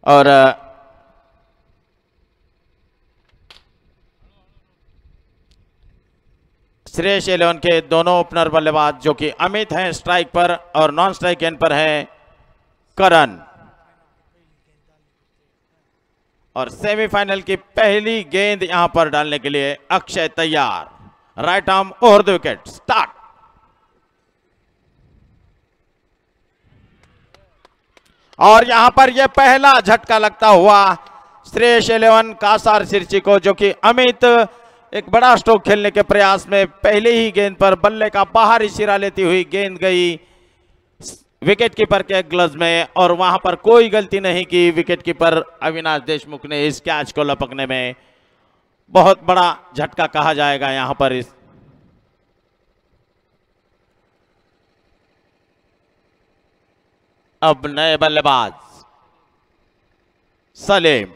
और श्रेयस 11 के दोनों ओपनर बल्लेबाज जो कि अमित हैं स्ट्राइक पर और नॉन स्ट्राइक गेंद पर है करण। और सेमीफाइनल की पहली गेंद यहां पर डालने के लिए अक्षय तैयार। Right arm over the wicket, start. और यहां पर यह पहला झटका लगता हुआ श्रेयस 11 कासार सिरची को, जो कि अमित एक बड़ा स्ट्रोक खेलने के प्रयास में पहले ही गेंद पर बल्ले का बाहरी सिरा लेती हुई गेंद गई विकेट कीपर के ग्लव्स में, और वहां पर कोई गलती नहीं की विकेट कीपर अविनाश देशमुख ने इस कैच को लपकने में। बहुत बड़ा झटका कहा जाएगा यहां पर इस। अब नए बल्लेबाज सलीम।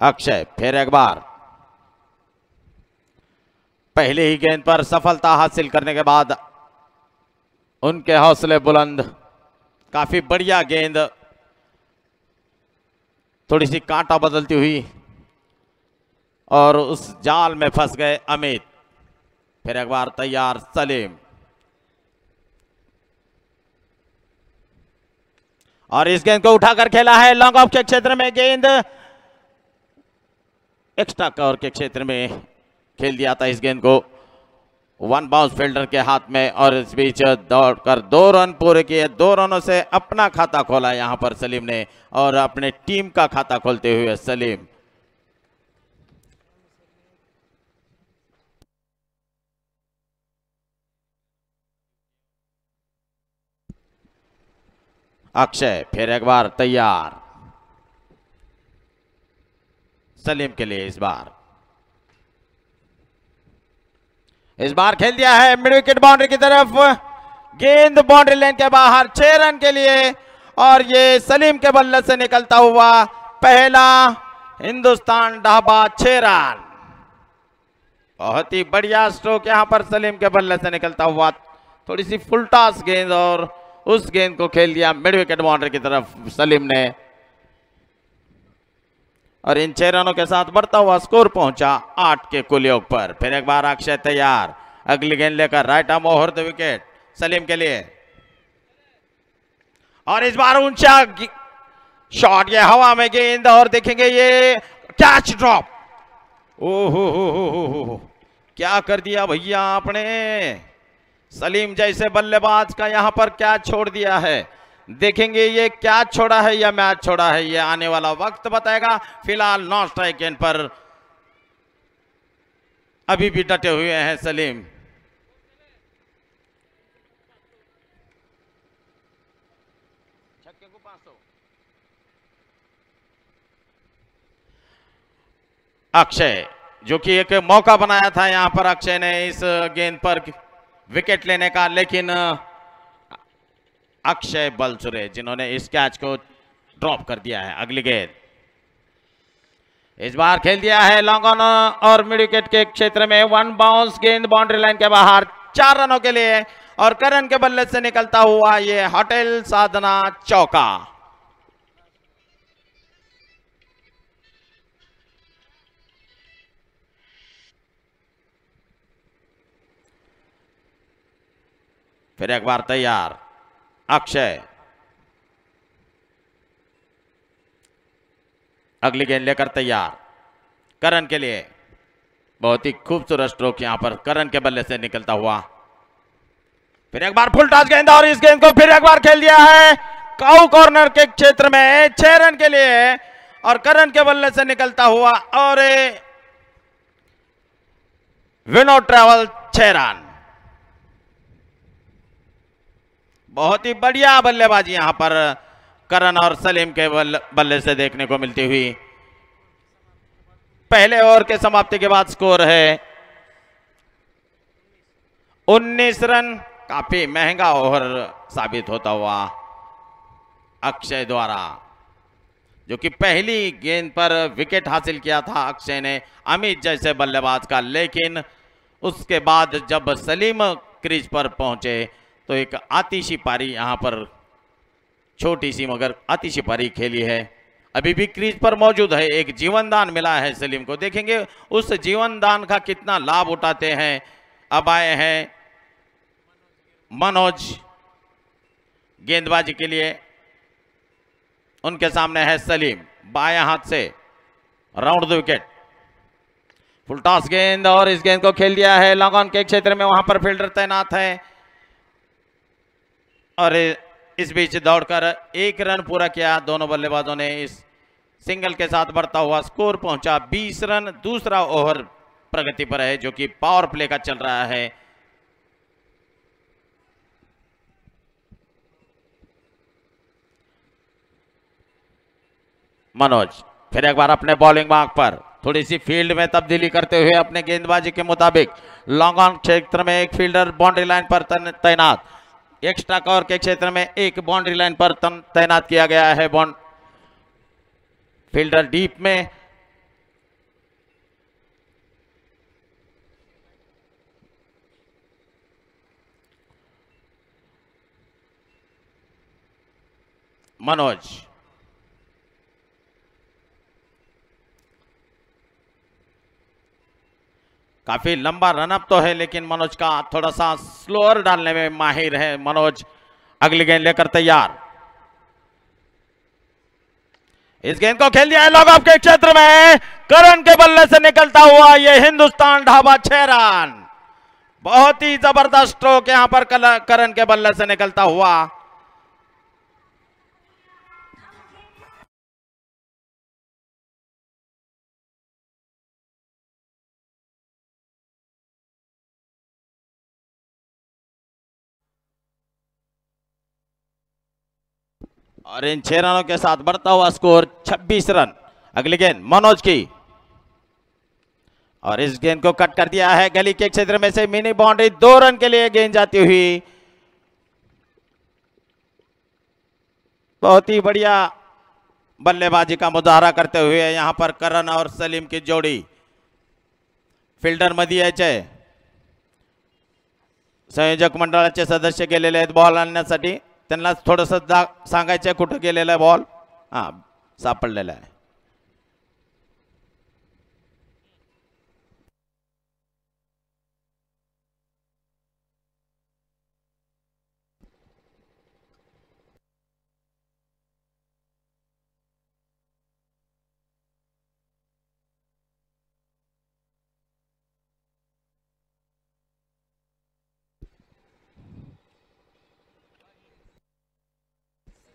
अक्षय फिर एक बार पहले ही गेंद पर सफलता हासिल करने के बाद उनके हौसले बुलंद। काफी बढ़िया गेंद, थोड़ी सी कांटा बदलती हुई और उस जाल में फंस गए अमित। फिर एक बार तैयार सलीम। और इस गेंद को उठाकर खेला है लॉन्ग ऑफ के क्षेत्र में। गेंद एक्स्ट्रा कवर के क्षेत्र में खेल दिया था इस गेंद को वन बाउंस फील्डर के हाथ में, और इस बीच दौड़कर 2 रन पूरे किए। 2 रनों से अपना खाता खोला यहां पर सलीम ने, और अपने टीम का खाता खोलते हुए सलीम। अक्षय फिर एक बार तैयार सलीम के लिए। इस बार खेल दिया है मिड विकेट बाउंड्री की तरफ। गेंद बाउंड्री लाइन के बाहर 6 रन के लिए, और ये सलीम के बल्ले से निकलता हुआ पहला हिंदुस्तान ढाबा 6 रन। बहुत ही बढ़िया स्ट्रोक यहां पर सलीम के बल्ले से निकलता हुआ। थोड़ी सी फुल टॉस गेंद, और उस गेंद को खेल दिया मिड विकेट बाउंड्री की तरफ सलीम ने, और इन 6 रनों के साथ बढ़ता हुआ स्कोर पहुंचा 8 के कुल योग पर। फिर एक बार अक्षय तैयार, अगली गेंद लेकर right arm over the wicket Salim के लिए। और इस बार ऊंचा शॉट, ये हवा में गेंद, और देखेंगे ये कैच ड्रॉप। ओहो, क्या कर दिया भैया आपने। सलीम जैसे बल्लेबाज का यहां पर कैच छोड़ दिया है। देखेंगे ये क्या छोड़ा है या मैच छोड़ा है, ये आने वाला वक्त बताएगा। फिलहाल नॉन स्ट्राइक एंड पर अभी भी डटे हुए हैं सलीम। अक्षय, जो कि एक मौका बनाया था यहां पर अक्षय ने इस गेंद पर विकेट लेने का, लेकिन अक्षय बलसुरे जिन्होंने इस कैच को ड्रॉप कर दिया है। अगली गेंद इस बार खेल दिया है लॉन्ग ऑन और मिड विकेट के क्षेत्र में। 1 बाउंस गेंद बाउंड्री लाइन के बाहर 4 रनों के लिए, और करण के बल्ले से निकलता हुआ ये होटल साधना चौका। फिर एक बार तैयार अक्षय, अगली गेंद लेकर तैयार करण के लिए। बहुत ही खूबसूरत स्ट्रोक यहां पर करण के बल्ले से निकलता हुआ। फिर एक बार फुल टॉस गेंद, और इस गेंद को फिर एक बार खेल दिया है काउ कॉर्नर के क्षेत्र में 6 रन के लिए, और करण के बल्ले से निकलता हुआ, और विनोद ट्रैवल 6 रन। बहुत ही बढ़िया बल्लेबाजी यहां पर करण और सलीम के बल्ले से देखने को मिलती हुई। पहले ओवर के समाप्ति के बाद स्कोर है 19 रन। काफी महंगा ओवर साबित होता हुआ अक्षय द्वारा। जो कि पहली गेंद पर विकेट हासिल किया था अक्षय ने अमित जैसे बल्लेबाज का, लेकिन उसके बाद जब सलीम क्रीज पर पहुंचे तो एक आतिशी पारी यहां पर, छोटी सी मगर आतिशी पारी खेली है। अभी भी क्रीज पर मौजूद है, एक जीवन दान मिला है सलीम को, देखेंगे उस जीवन दान का कितना लाभ उठाते हैं। अब आए हैं मनोज गेंदबाजी के लिए, उनके सामने है सलीम, बाएं हाथ से round the wicket, full toss गेंद और इस गेंद को खेल दिया है लॉन्ग ऑन के क्षेत्र में, वहां पर फील्डर तैनात है और इस बीच दौड़कर 1 रन पूरा किया दोनों बल्लेबाजों ने। इस सिंगल के साथ बढ़ता हुआ स्कोर पहुंचा 20 रन। दूसरा ओवर प्रगति पर है जो कि पावर प्ले का चल रहा है। मनोज फिर एक बार अपने बॉलिंग मार्ग पर थोड़ी सी फील्ड में तब्दीली करते हुए अपने गेंदबाजी के मुताबिक लॉन्ग ऑन क्षेत्र में एक फील्डर बाउंड्री लाइन पर तैनात, एक्स्ट्रा कवर के क्षेत्र में एक बाउंड्री लाइन पर तैनात किया गया है फील्डर डीप में। मनोज काफी लंबा रनअप तो है, लेकिन मनोज का थोड़ा सा स्लोअर डालने में माहिर है मनोज। अगली गेंद लेकर तैयार, इस गेंद को खेल दिया है लॉन्ग ऑफ के क्षेत्र में, करण के बल्ले से निकलता हुआ ये हिंदुस्तान ढाबा 6 रन। बहुत ही जबरदस्त स्ट्रोक यहां पर करण के बल्ले से निकलता हुआ। और इन 6 रनों के साथ बढ़ता हुआ स्कोर 26 रन। अगली गेंद मनोज की और इस गेंद को कट कर दिया है गली के क्षेत्र में से, मिनी बाउंड्री, 2 रन के लिए गेंद जाती हुई। बहुत ही बढ़िया बल्लेबाजी का मुजाहरा करते हुए यहां पर करण और सलीम की जोड़ी। फिल्डर मध्ये यायचे, संयोजक मंडळाचे सदस्य गेलेले आहेत बॉल आणण्यासाठी, त्यांना थोडंसं सांगायचं कुठं गेलेला आहे बॉल, हा सापडलेला आहे।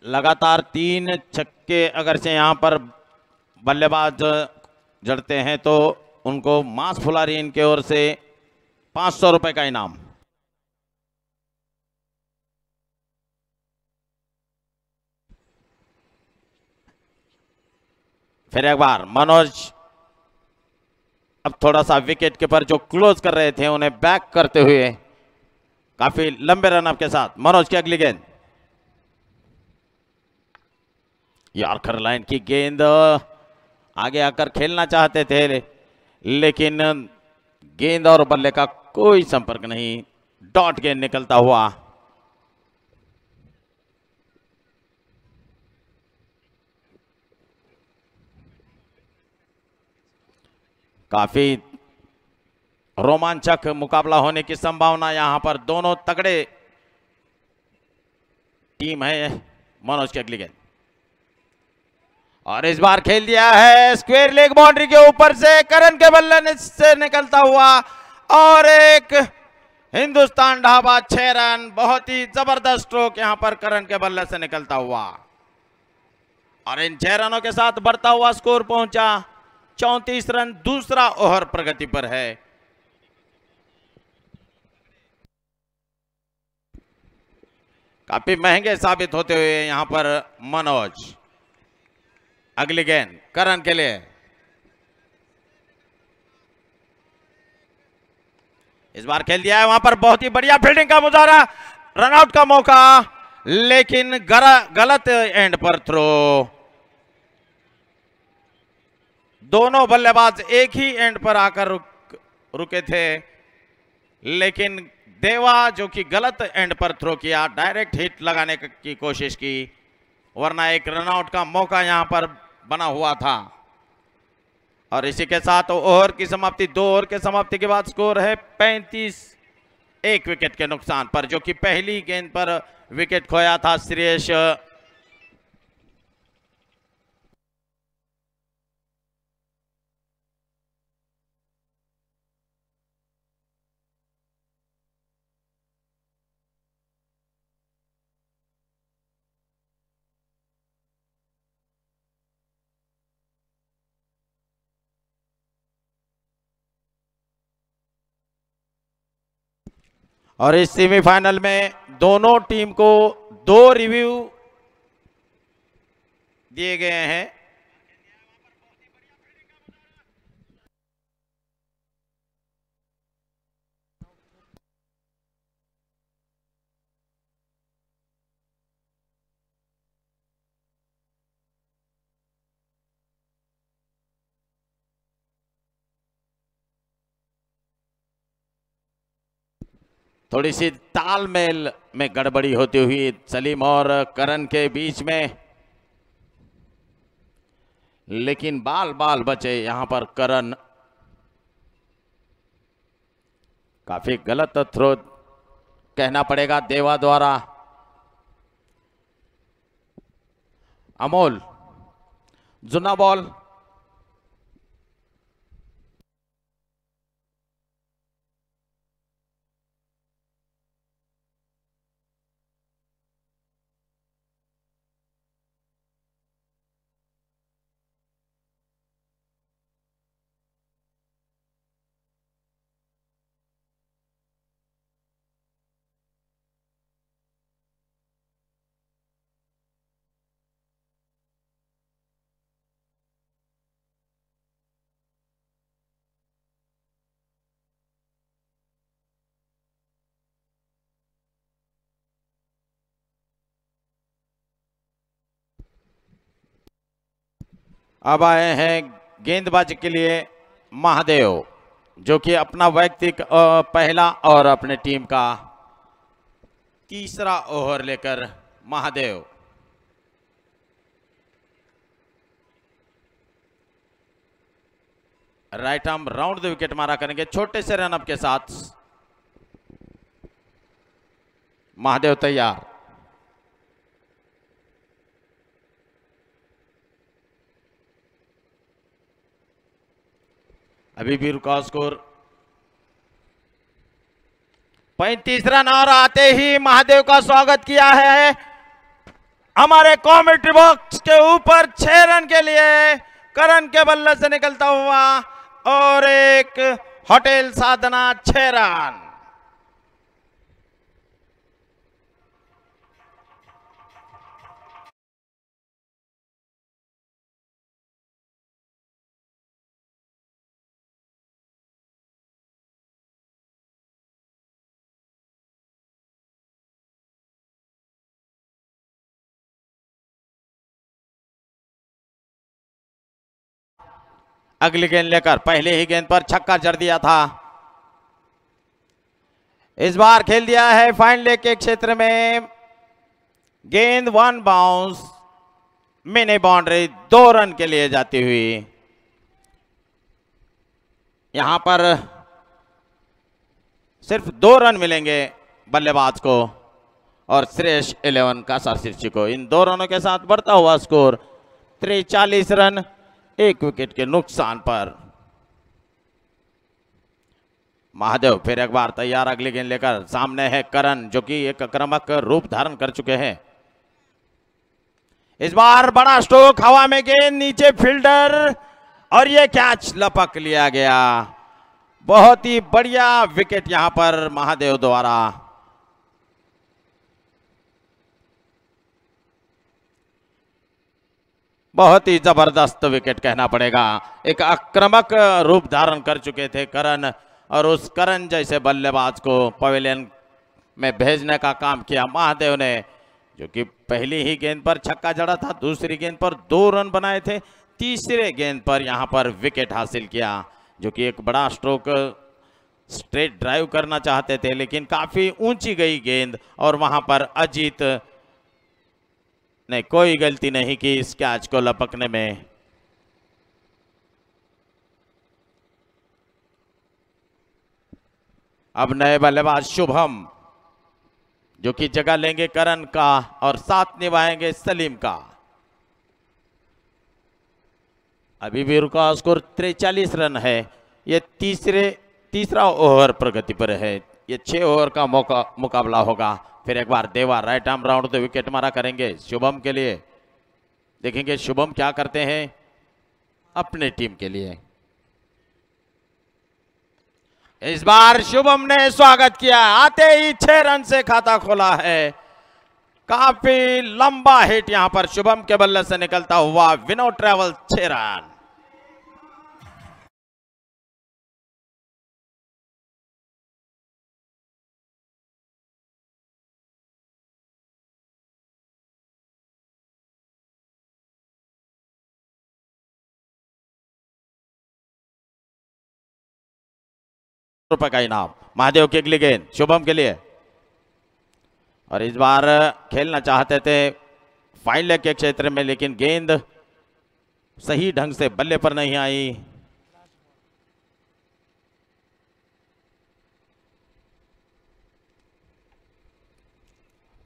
लगातार 3 छक्के अगर से यहां पर बल्लेबाज जड़ते हैं तो उनको मास फुलारी इनके ओर से 500 रुपए का इनाम। फिर एक बार मनोज अब थोड़ा सा विकेट कीपर जो क्लोज कर रहे थे उन्हें बैक करते हुए काफी लंबे रनअप के साथ मनोज की अगली गेंद, यॉर्कर लाइन की गेंद, आगे आकर खेलना चाहते थे लेकिन गेंद और बल्ले का कोई संपर्क नहीं, डॉट गेंद निकलता हुआ। काफी रोमांचक मुकाबला होने की संभावना यहां पर, दोनों तगड़े टीम है। मनोज की अगली गेंद और इस बार खेल दिया है स्क्वायर लेग बाउंड्री के ऊपर से, करण के बल्ले से निकलता हुआ और एक हिंदुस्तान ढाबा 6 रन। बहुत ही जबरदस्त स्ट्रोक यहां पर करण के बल्ले से निकलता हुआ और इन 6 रनों के साथ बढ़ता हुआ स्कोर पहुंचा 34 रन। दूसरा ओवर प्रगति पर है। काफी महंगे साबित होते हुए यहां पर मनोज। अगली गेंद करण के लिए, इस बार खेल दिया है वहां पर, बहुत ही बढ़िया फील्डिंग का मुजाहरा, रनआउट का मौका लेकिन गलत एंड पर थ्रो। दोनों बल्लेबाज एक ही एंड पर आकर रुके थे, लेकिन देवा जो कि गलत एंड पर थ्रो किया, डायरेक्ट हिट लगाने की कोशिश की, वरना एक रनआउट का मौका यहां पर बना हुआ था। और इसी के साथ ओवर की समाप्ति, 2 ओवर के समाप्ति के बाद स्कोर है 35, 1 विकेट के नुकसान पर, जो कि पहली गेंद पर विकेट खोया था श्रेयस। और इस सेमीफाइनल में दोनों टीम को 2 रिव्यू दिए गए हैं। थोड़ी सी तालमेल में गड़बड़ी होती हुई सलीम और करण के बीच में, लेकिन बाल बाल बचे यहां पर करण। काफी गलत थ्रो कहना पड़ेगा देवा द्वारा। अमोल जुना बॉल, अब आए हैं गेंदबाजी के लिए महादेव, जो कि अपना वैयक्तिक पहला और अपने टीम का तीसरा ओवर लेकर Mahadev. Right arm round the wicket मारा करेंगे छोटे से रनअप के साथ। महादेव तैयार। अभी भी रुका स्कोर 35 रन, और आते ही महादेव का स्वागत किया है हमारे कॉमेंट्री बॉक्स के ऊपर 6 रन के लिए करण के बल्ले से निकलता हुआ, और एक होटल साधना 6 रन। अगली गेंद लेकर पहले ही गेंद पर छक्का जड़ दिया था। इस बार खेल दिया है फाइन लेग के क्षेत्र में, गेंद 1 बाउंस, मिनी बाउंड्री 2 रन के लिए जाती हुई। यहां पर सिर्फ 2 रन मिलेंगे बल्लेबाज को और श्रेयस 11 का सरसिर्ची को। इन 2 रनों के साथ बढ़ता हुआ स्कोर 43 रन, 1 विकेट के नुकसान पर। महादेव फिर एक बार तैयार अगली गेंद लेकर। सामने है करण, जो कि एक आक्रामक रूप धारण कर चुके हैं। इस बार बड़ा स्ट्रोक, हवा में गेंद, नीचे फील्डर, और ये कैच लपक लिया गया। बहुत ही बढ़िया विकेट यहां पर महादेव द्वारा। बहुत ही जबरदस्त विकेट कहना पड़ेगा। एक आक्रामक रूप धारण कर चुके थे करण, और उस करण जैसे बल्लेबाज को पवेलियन में भेजने का काम किया महादेव ने, जो कि पहली ही गेंद पर छक्का जड़ा था, दूसरी गेंद पर 2 रन बनाए थे, तीसरे गेंद पर यहां पर विकेट हासिल किया, जो कि एक बड़ा स्ट्रोक। स्ट्रेट ड्राइव करना चाहते थे लेकिन काफी ऊंची गई गेंद और वहां पर अजीत ने कोई गलती नहीं की इस कैच को लपकने में। अब नए बल्लेबाज शुभम, जो कि जगह लेंगे करण का और साथ निभाएंगे सलीम का। अभी भी रुका स्कोर 43 रन है। ये तीसरा ओवर प्रगति पर है। ये 6 ओवर का मुकाबला होगा। फिर एक बार देवा राइट आर्म राउंड तो विकेट मारा करेंगे शुभम के लिए। देखेंगे शुभम क्या करते हैं अपने टीम के लिए। इस बार शुभम ने स्वागत किया, आते ही 6 रन से खाता खोला है। काफी लंबा हिट यहां पर शुभम के बल्ले से निकलता हुआ, विनोद ट्रैवल 6 रन। रुपए का इनाम महादेव की अगली गेंद शुभम के लिए। और इस बार खेलना चाहते थे फाइन लेग के क्षेत्र में, लेकिन गेंद सही ढंग से बल्ले पर नहीं आई।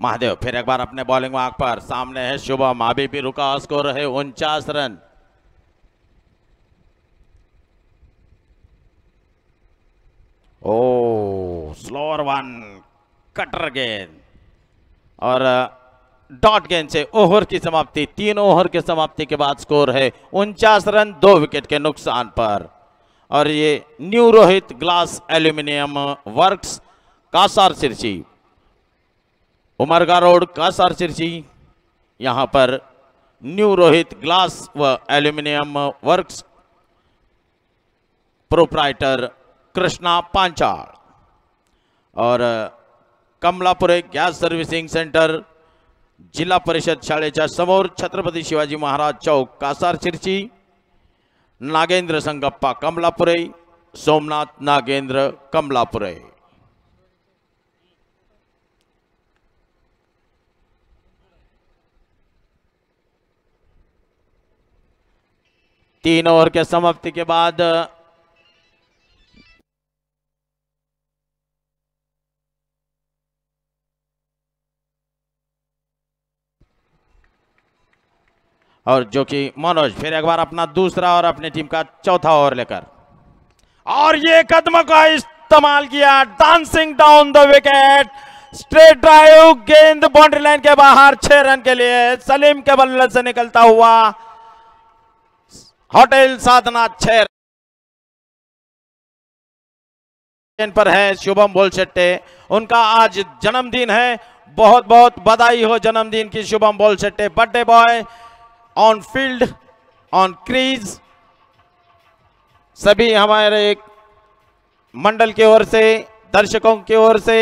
महादेव फिर एक बार अपने बॉलिंग मार्क पर, सामने है शुभम। अभी भी रुका स्कोर है 49 रन। ओ स्लोअर वन, कटर गेंद और डॉट गेंद से ओवर की समाप्ति। 3 ओवर की समाप्ति के बाद स्कोर है 49 रन 2 विकेट के नुकसान पर। और ये new Rohit glass aluminium works Kasar Sirsi, Umarga road Kasar Sirsi, यहां पर न्यू रोहित ग्लास व aluminium works, proprietor Krishna Panchal. और कमलापुरे गॅस सर्व्हिसिंग सेंटर, जिला परिषद शाळेच्या समोर, छत्रपती शिवाजी महाराज चौक कासार सिरसी, नागेंद्र संगप्पा कमलापुरे, सोमनाथ नागेंद्र कमलापुरे। तीन ओवर के समाप्ति के बाद और जो कि मनोज फिर एक बार अपना दूसरा और अपनी टीम का चौथा ओवर लेकर, और ये कदम का इस्तेमाल किया, dancing down the wicket, straight drive, गेंद बाउंड्री लाइन के बाहर 6 रन के लिए। सलीम के बल्ले से निकलता हुआ होटल साधना 6 रन पर है शुभम बोलशेट्टे। उनका आज जन्मदिन है, बहुत बहुत बधाई हो जन्मदिन की Shubham Bolshette. Birthday boy on field, on crease, सभी हमारे मंडल की ओर से, दर्शकों की ओर से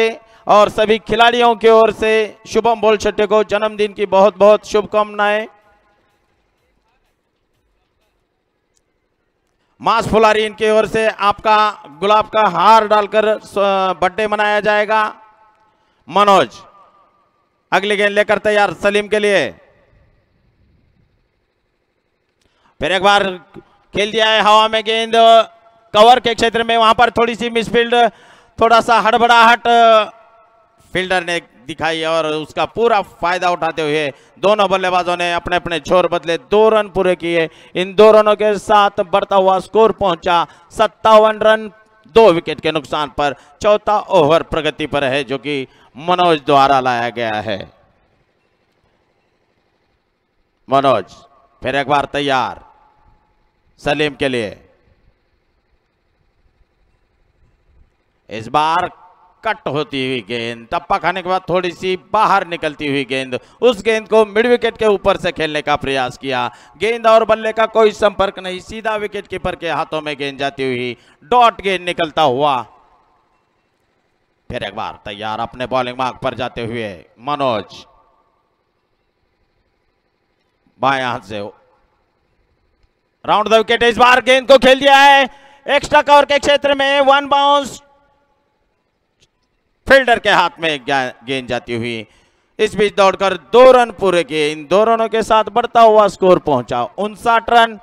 और सभी खिलाड़ियों की ओर से शुभम बोलशेट्टे को जन्मदिन की बहुत बहुत शुभकामनाएं। मास फुलारी इनकी ओर से आपका गुलाब का हार डालकर बर्थडे मनाया जाएगा। मनोज अगली गेंद लेकर तैयार सलीम के लिए। फिर एक बार खेल दिया है हवा में गेंद, कवर के क्षेत्र में, वहां पर थोड़ी सी मिसफील्ड, थोड़ा सा हड़बड़ाहट फील्डर ने दिखाई और उसका पूरा फायदा उठाते हुए दोनों बल्लेबाजों ने अपने अपने छोर बदले, 2 रन पूरे किए। इन 2 रनों के साथ बढ़ता हुआ स्कोर पहुंचा 57 रन 2 विकेट के नुकसान पर। चौथा ओवर प्रगति पर है जो कि मनोज द्वारा लाया गया है। मनोज फिर एक बार तैयार सलीम के लिए। इस बार कट होती हुई गेंद, टप्पा खाने के बाद थोड़ी सी बाहर निकलती हुई गेंद, उस गेंद को मिड विकेट के ऊपर से खेलने का प्रयास किया। गेंद और बल्ले का कोई संपर्क नहीं, सीधा विकेट कीपर के हाथों में गेंद जाती हुई, डॉट गेंद निकलता हुआ। फिर एक बार तैयार अपने बॉलिंग मार्क पर जाते हुए मनोज, बाएं हाथ से राउंड द विकेट। इस बार गेंद को खेल दिया है एक्स्ट्रा कवर के क्षेत्र में, वन बाउंस फील्डर के हाथ में गेंद जाती हुई। इस बीच दौड़कर 2 रन पूरे किए। इन 2 रनों के साथ बढ़ता हुआ स्कोर पहुंचा 59 रन।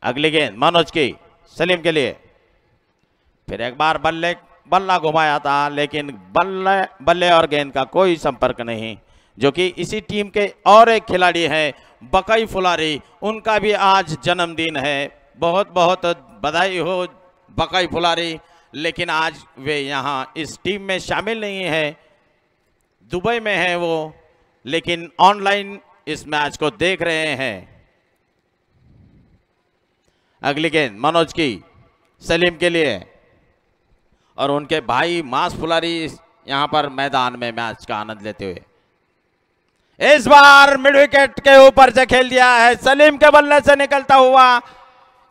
अगली गेंद मनोज की सलीम के लिए। फिर एक बार बल्ला घुमाया था, लेकिन बल्ले और गेंद का कोई संपर्क नहीं। जो कि इसी टीम के और एक खिलाड़ी हैं बकई फुलारी, उनका भी आज जन्मदिन है। बहुत बहुत बधाई हो बकई फुलारी। लेकिन आज वे यहाँ इस टीम में शामिल नहीं है, दुबई में है वो, लेकिन ऑनलाइन इस मैच को देख रहे हैं। अगली गेंद मनोज की सलीम के लिए और उनके भाई मास फुलारी यहां पर मैदान में मैच का आनंद लेते हुए। इस बार मिड विकेट के ऊपर से खेल दिया है सलीम के बल्ले से निकलता हुआ।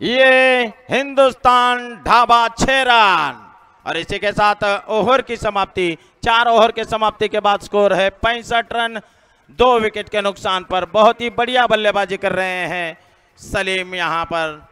ये हिंदुस्तान ढाबा 6 रन और इसी के साथ ओवर की समाप्ति। 4 ओवर के समाप्ति के बाद स्कोर है 65 रन 2 विकेट के नुकसान पर। बहुत ही बढ़िया बल्लेबाजी कर रहे हैं सलीम यहां पर।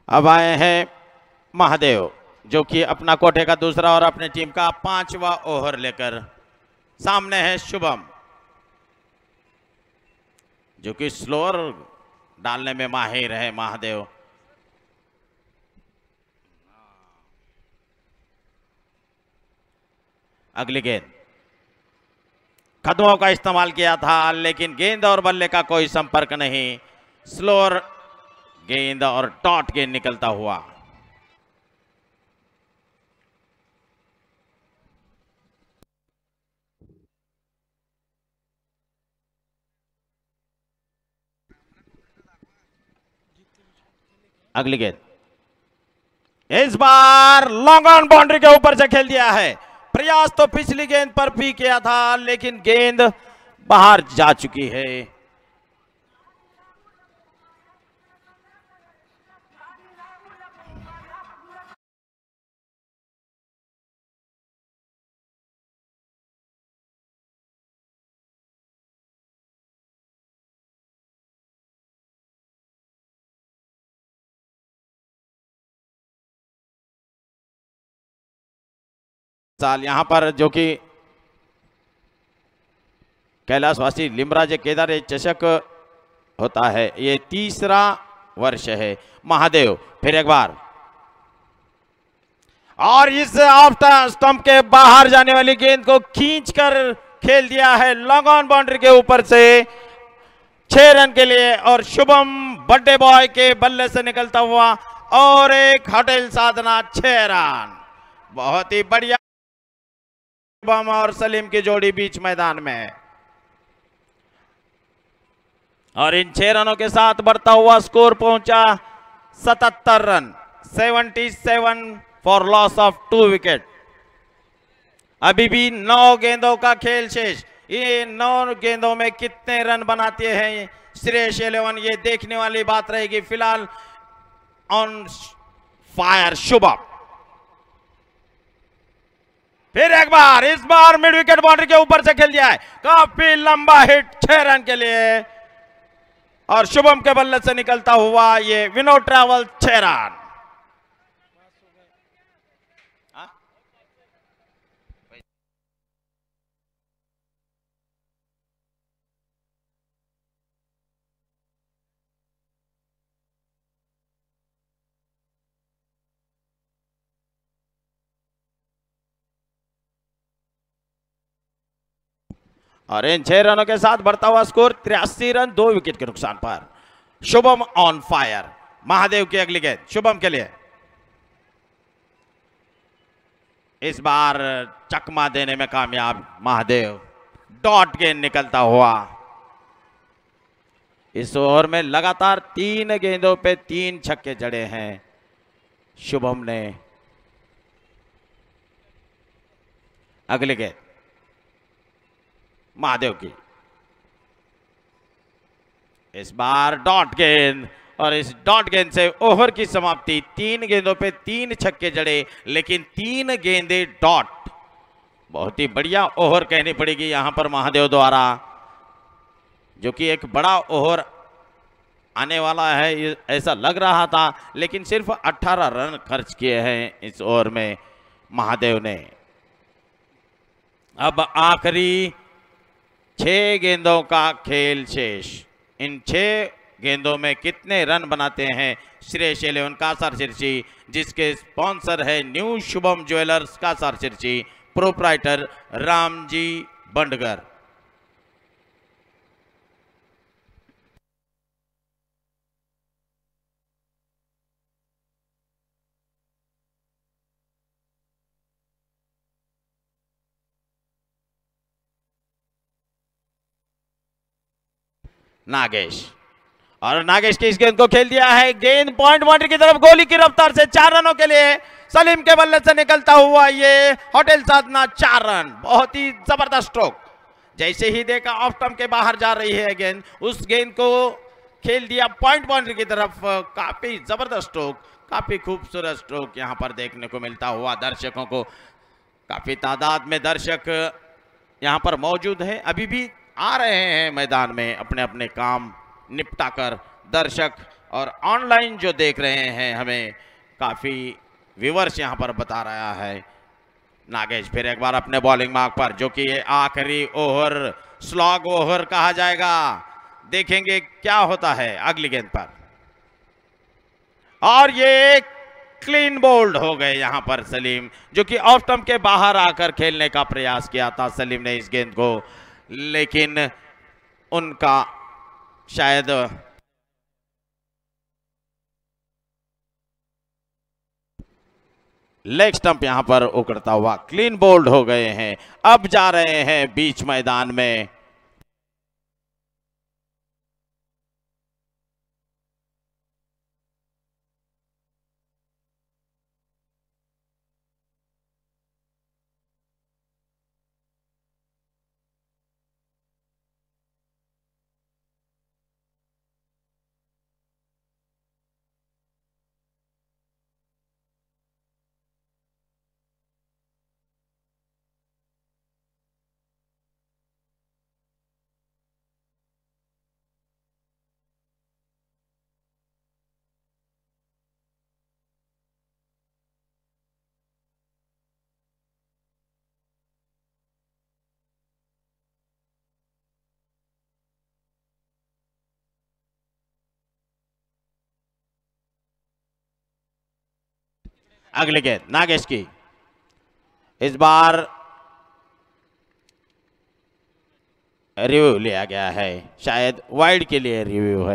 अब आए हैं महादेव, जो कि अपना कोटे का दूसरा और अपनी टीम का 5वां ओवर लेकर। सामने है शुभम, जो कि स्लोअर डालने में माहिर है महादेव। अगली गेंद कदमों का इस्तेमाल किया था, लेकिन गेंद और बल्ले का कोई संपर्क नहीं। स्लोअर गेंद और डॉट गेंद निकलता हुआ। अगली गेंद इस बार लॉन्ग ऑन बाउंड्री के ऊपर से खेल दिया है। प्रयास तो पिछली गेंद पर भी किया था, लेकिन गेंद बाहर जा चुकी है। साल यहां पर जो कि कैलाशवासी लिमराज केदार चषक होता है, ये 3रा वर्ष है। महादेव फिर एक बार और इस ऑफ स्टंप के बाहर जाने वाली गेंद को खींचकर खेल दिया है लॉन्ग ऑन बाउंड्री के ऊपर से 6 रन के लिए। और शुभम बर्थडे बॉय के बल्ले से निकलता हुआ और एक होटल साधना 6 रन। बहुत ही बढ़िया शुभम और सलीम की जोड़ी बीच मैदान में। और इन 6 रनों के साथ बढ़ता हुआ स्कोर पहुंचा 77 run, 77 for loss of 2 wicket. अभी भी 9 गेंदों का खेल शेष। ये 9 गेंदों में कितने रन बनाते हैं श्रेयस 11, ये देखने वाली बात रहेगी। फिलहाल ऑन फायर शुभम। फिर एक बार, इस बार मिड विकेट बाउंड्री के ऊपर से खेल दिया है। काफी लंबा हिट 6 रन के लिए। और शुभम के बल्ले से निकलता हुआ ये विनोद ट्रैवल 6 रन। और इन 6 रनों के साथ बढ़ता हुआ स्कोर 83 रन 2 विकेट के नुकसान पर। Shubham on fire. महादेव की अगली गेंद शुभम के लिए। इस बार चकमा देने में कामयाब महादेव। डॉट गेंद निकलता हुआ। इस ओवर में लगातार 3 गेंदों पे 3 छक्के जड़े हैं शुभम ने। अगली गेंद महादेव की। इस बार डॉट गेंद और इस डॉट गेंद से ओवर की समाप्ति। 3 गेंदों पे 3 छक्के जड़े लेकिन 3 गेंदे डॉट। बहुत ही बढ़िया ओवर कहनी पड़ेगी यहां पर महादेव द्वारा, जो कि एक बड़ा ओवर आने वाला है ऐसा लग रहा था, लेकिन सिर्फ 18 रन खर्च किए हैं इस ओवर में महादेव ने। अब आखिरी 6 गेंदों का खेल शेष। इन 6 गेंदों में कितने रन बनाते हैं श्रेयस 11 कासार सिरसी, जिसके स्पॉन्सर है new Shubham jewellers Kasar Sirsi, proprietor Ramji Bandgar. Nagesh, और नागेश की इस गेंद को खेल दिया है। गेंद पॉइंट बाउंड्री की तरफ गोली की रफ्तार से 4 रनों के लिए सलीम के बल्ले से निकलता हुआ ये होटल साधना 4 रन। बहुत ही जबरदस्त स्ट्रोक। जैसे ही देखा ऑफ स्टंप के बाहर जा रही है गेंद, उस गेंद को खेल दिया पॉइंट बाउंड्री की तरफ। काफी जबरदस्त स्ट्रोक, काफी खूबसूरत स्ट्रोक यहां पर देखने को मिलता हुआ दर्शकों को। काफी तादाद में दर्शक यहां पर मौजूद है, अभी भी आ रहे हैं मैदान में अपने अपने काम निपटा कर। दर्शक और ऑनलाइन जो देख रहे हैं हमें काफी व्यूअर्स यहां पर बता रहा है। नागेश फिर एक बार अपने बॉलिंग मार्क पर, जो कि ये आखिरी ओवर स्लॉग ओवर कहा जाएगा। देखेंगे क्या होता है अगली गेंद पर। और ये क्लीन बोल्ड हो गए यहां पर सलीम, जो कि ऑफ स्टंप के बाहर आकर खेलने का प्रयास किया था सलीम ने इस गेंद को, लेकिन उनका शायद लेग स्टंप यहां पर उकड़ता हुआ क्लीन बोल्ड हो गए हैं। अब जा रहे हैं बीच मैदान में। अगले गेंद नागेश की। इस बार रिव्यू लिया गया है, शायद वाइड के लिए रिव्यू है।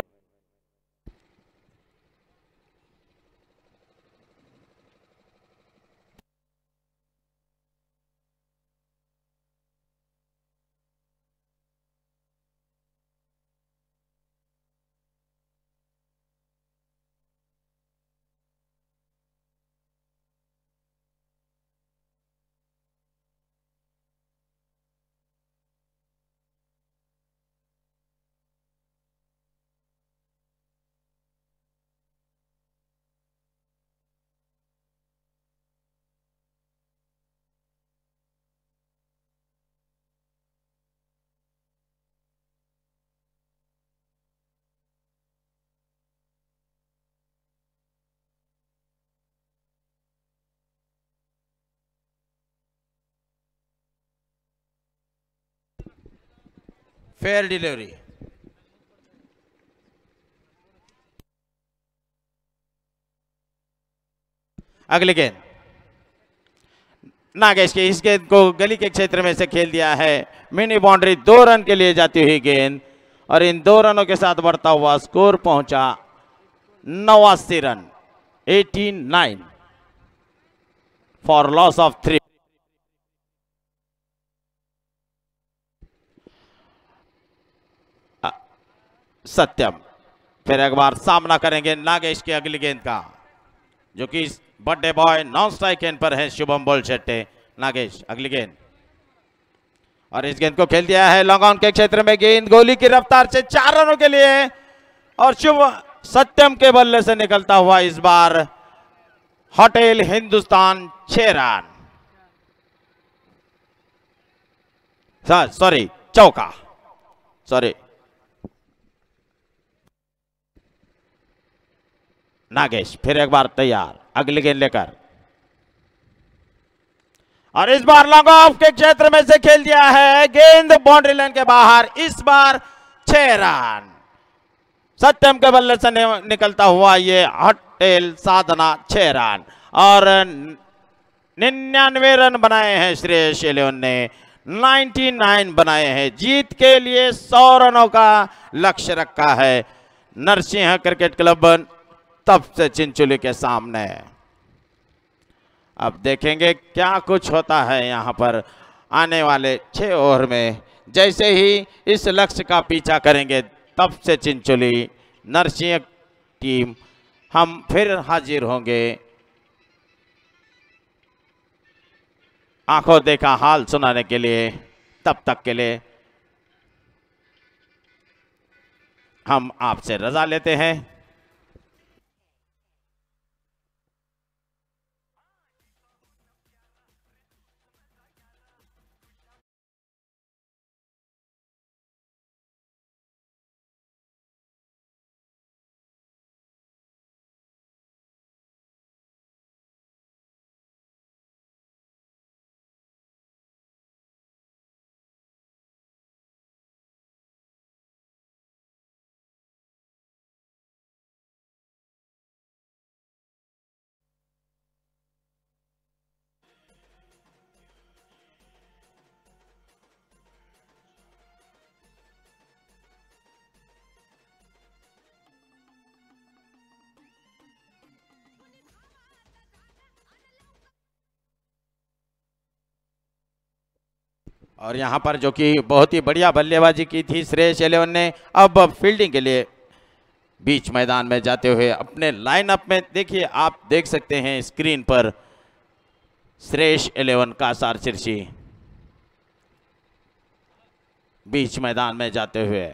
Fair delivery. अगली गेंद नागेश की, इस गेंद को गली के क्षेत्र में से खेल दिया है। मिनी बाउंड्री, 2 रन के लिए जाती हुई गेंद और इन 2 रनों के साथ बढ़ता हुआ स्कोर पहुंचा 89 रन, 89 फॉर लॉस ऑफ 3। सत्यम फिर एक बार सामना करेंगे नागेश की अगली गेंद का, जो कि बर्थडे बॉय नॉन स्ट्राइक गेंद पर है शुभम बोलशेट्टे। नागेश अगली गेंद और इस गेंद को खेल दिया है लॉन्ग ऑन के क्षेत्र में। गेंद गोली की रफ्तार से 4 रनों के लिए और शुभ सत्यम के बल्ले से निकलता हुआ इस बार होटल हिंदुस्तान 6 रन, सॉरी चौका, सॉरी। नागेश फिर एक बार तैयार अगली गेंद लेकर और इस बार लॉन्ग ऑफ के क्षेत्र में से खेल दिया है। गेंद बाउंड्री लाइन के बाहर, इस बार 6 रन सत्यम के बल्ले से निकलता हुआ ये होटल साधना 6 रन और 99 रन बनाए हैं श्रेयस इलेवन ने, 99 बनाए हैं। जीत के लिए 100 रनों का लक्ष्य रखा है नरसिंह क्रिकेट क्लब तब से चिंचोली के सामने। अब देखेंगे क्या कुछ होता है यहां पर आने वाले 6 ओवर में। जैसे ही इस लक्ष्य का पीछा करेंगे तब से चिंचोली नरसिंह टीम हम फिर हाजिर होंगे। आंखों देखा हाल सुनाने के लिए, तब तक के लिए हम आपसे रजा लेते हैं। और यहां पर जो कि बहुत ही बढ़िया बल्लेबाजी की थी श्रेयस इलेवन ने, अब फील्डिंग के लिए बीच मैदान में जाते हुए अपने लाइनअप में देखिए, आप देख सकते हैं स्क्रीन पर श्रेयस इलेवन कासार सिरसी बीच मैदान में जाते हुए।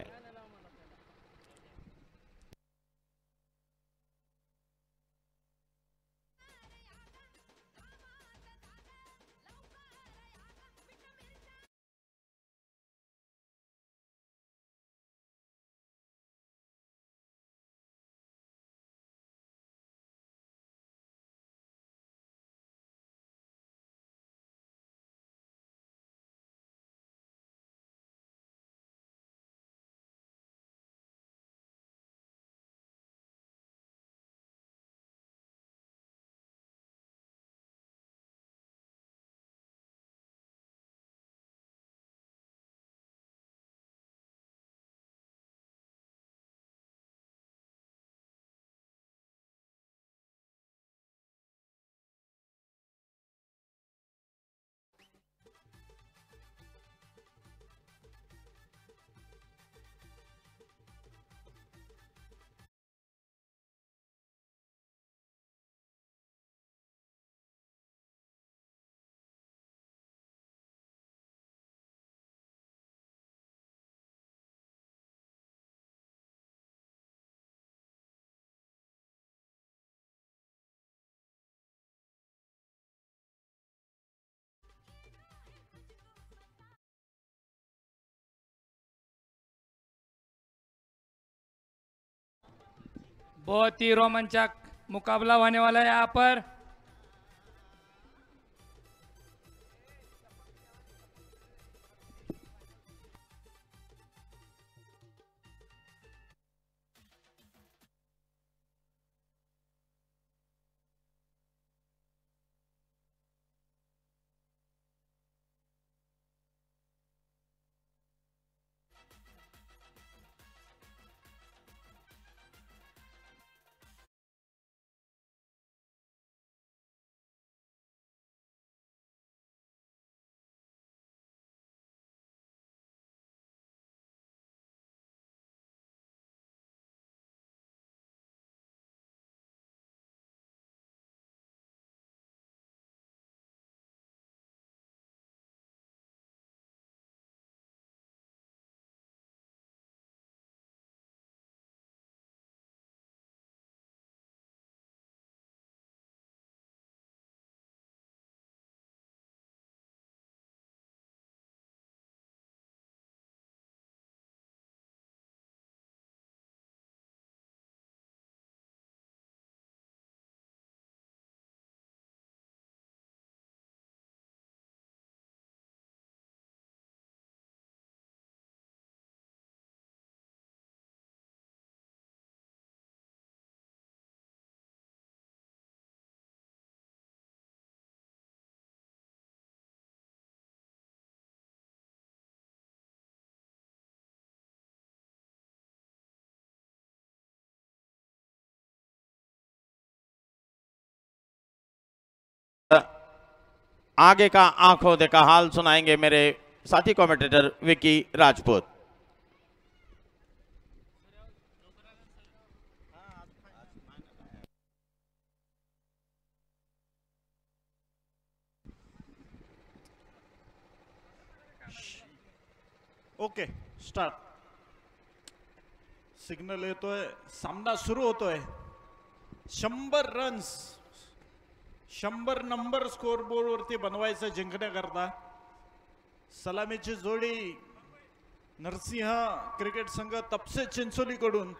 बहुत ही रोमांचक मुकाबला होने वाला है यहाँ पर। आगे का आंखों देखा हाल सुनाएंगे मेरे साथी commentator Vicky Rajput. Okay start. Signal येतोय, सामना सुरू होतोय। 100 रन्स, 100 नंबर स्कोर बोर्ड वरती बनवायचं जिंकण्याकरता। सलामीची जोडी नरसिंह क्रिकेट संघ तपसे चिंचोली कडून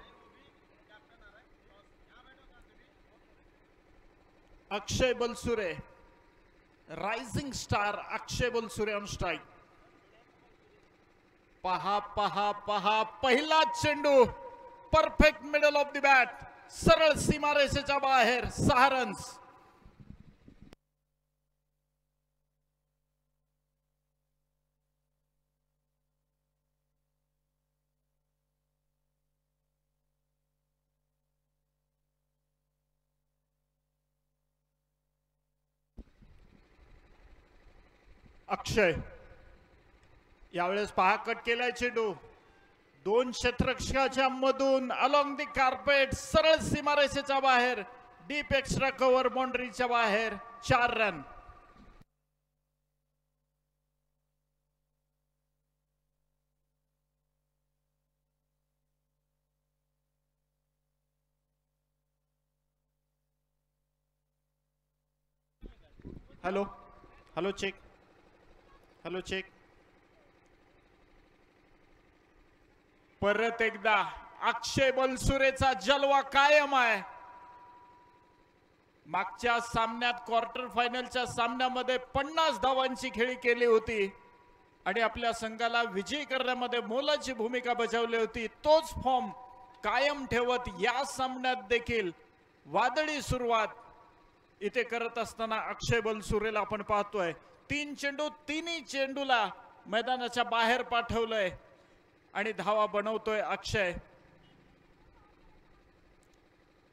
Akshay Balsure, rising star Akshay Balsure on strike. पहा पहा पहा, पहिला चेंडू perfect middle of the bat, सरळ सीमारेषेच्या बाहेर, 6 रन्स। अक्षय यावेळेस पहा कट केलाय चेंडू, 2 क्षेत्ररक्षकाच्या मधून अलॉंग दी कार्पेट, सरळ सीमारेषेच्या बाहेर, डीप एक्स्ट्रा कव्हर बाउंड्रीच्या बाहेर, 4 run. Hello hello check, hello check. परत एकदा अक्षय बलसुरेचा जलवा कायम आहे। मागच्या सामन्यात क्वार्टर फायनलच्या सामन्यामध्ये 50 धावांची खेळी केली होती आणि आपल्या संघाला विजयी करण्यामध्ये मोलाची भूमिका बजावली होती। तोच फॉर्म कायम ठेवत या सामन्यात देखील वादळी सुरुवात इथे करत असताना अक्षय बलसुरेला आपण पाहतोय। 3 चेंडू, तिन्ही चेंडूला मैदानाच्या बाहेर पाठवलंय आणि धावा बनवतोय अक्षय।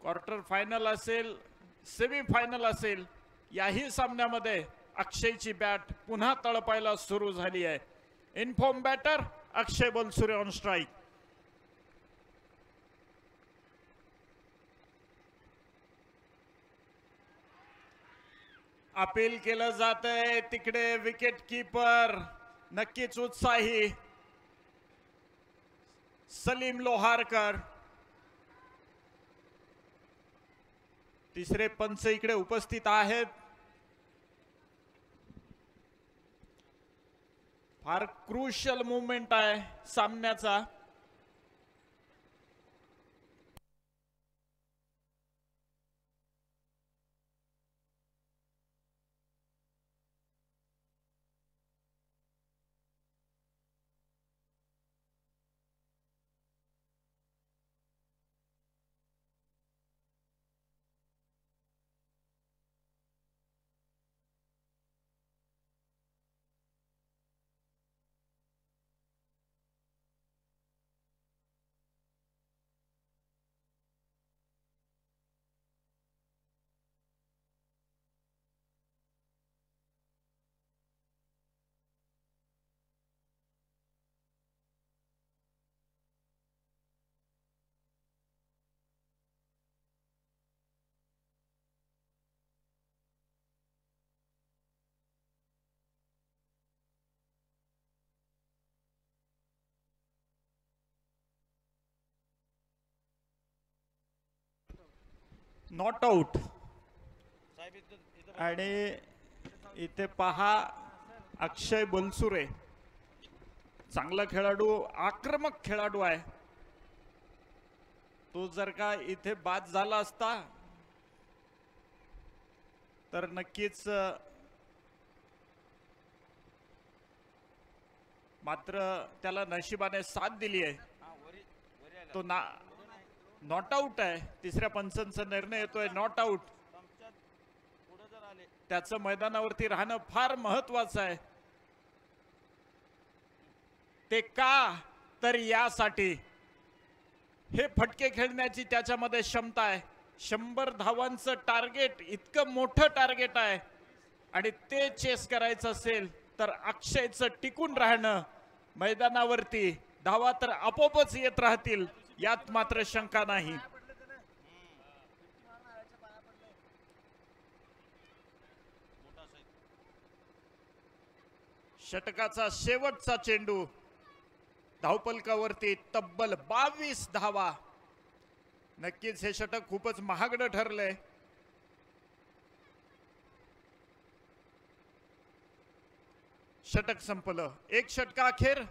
क्वार्टर फायनल असेल, सेमी फायनल असेल, याही सामन्यामध्ये अक्षयची बॅट पुन्हा तळपायला सुरू झाली आहे। Inform batter Akshay Balsure on strike. Appeal केलं जात आहे तिकडे, विकेट कीपर नक्कीच उत्साही सलीम लोहारकर। तिसरे पंच इकडे उपस्थित आहेत। फार क्रुशियल मुवमेंट आहे सामन्याचा। Not out. आणि इथे पहा अक्षय बलसुरे, चांगला खेळाडू, आक्रमक खेळाडू आहे। तो जर का इथे बाद झाला असता तर नक्कीच, मात्र त्याला नशिबाने साथ दिली आहे। तो नॉट आउट आहे। तिसऱ्या पंचांचा निर्णय येतोय नॉट आउट। त्याचं मैदानावरती राहणं फार महत्वाचं आहे। ते का तर यासाठी हे फटके खेळण्याची त्याच्यामध्ये क्षमता आहे। 100 धावांचं टार्गेट, इतकं मोठं टार्गेट आहे आणि ते चेस करायचं असेल तर अक्षयचं टिकून राहणं मैदानावरती, धावा तर आपोआपच येत राहतील यात मात्र शंका नाही. षटकाचा शेवटचा चेंडू, धावपलकावरती तब्बल 22 धावा. नक्कीच हे षटक खूपच महागडं ठरलंय. षटक संपलं. एक षटकाखेर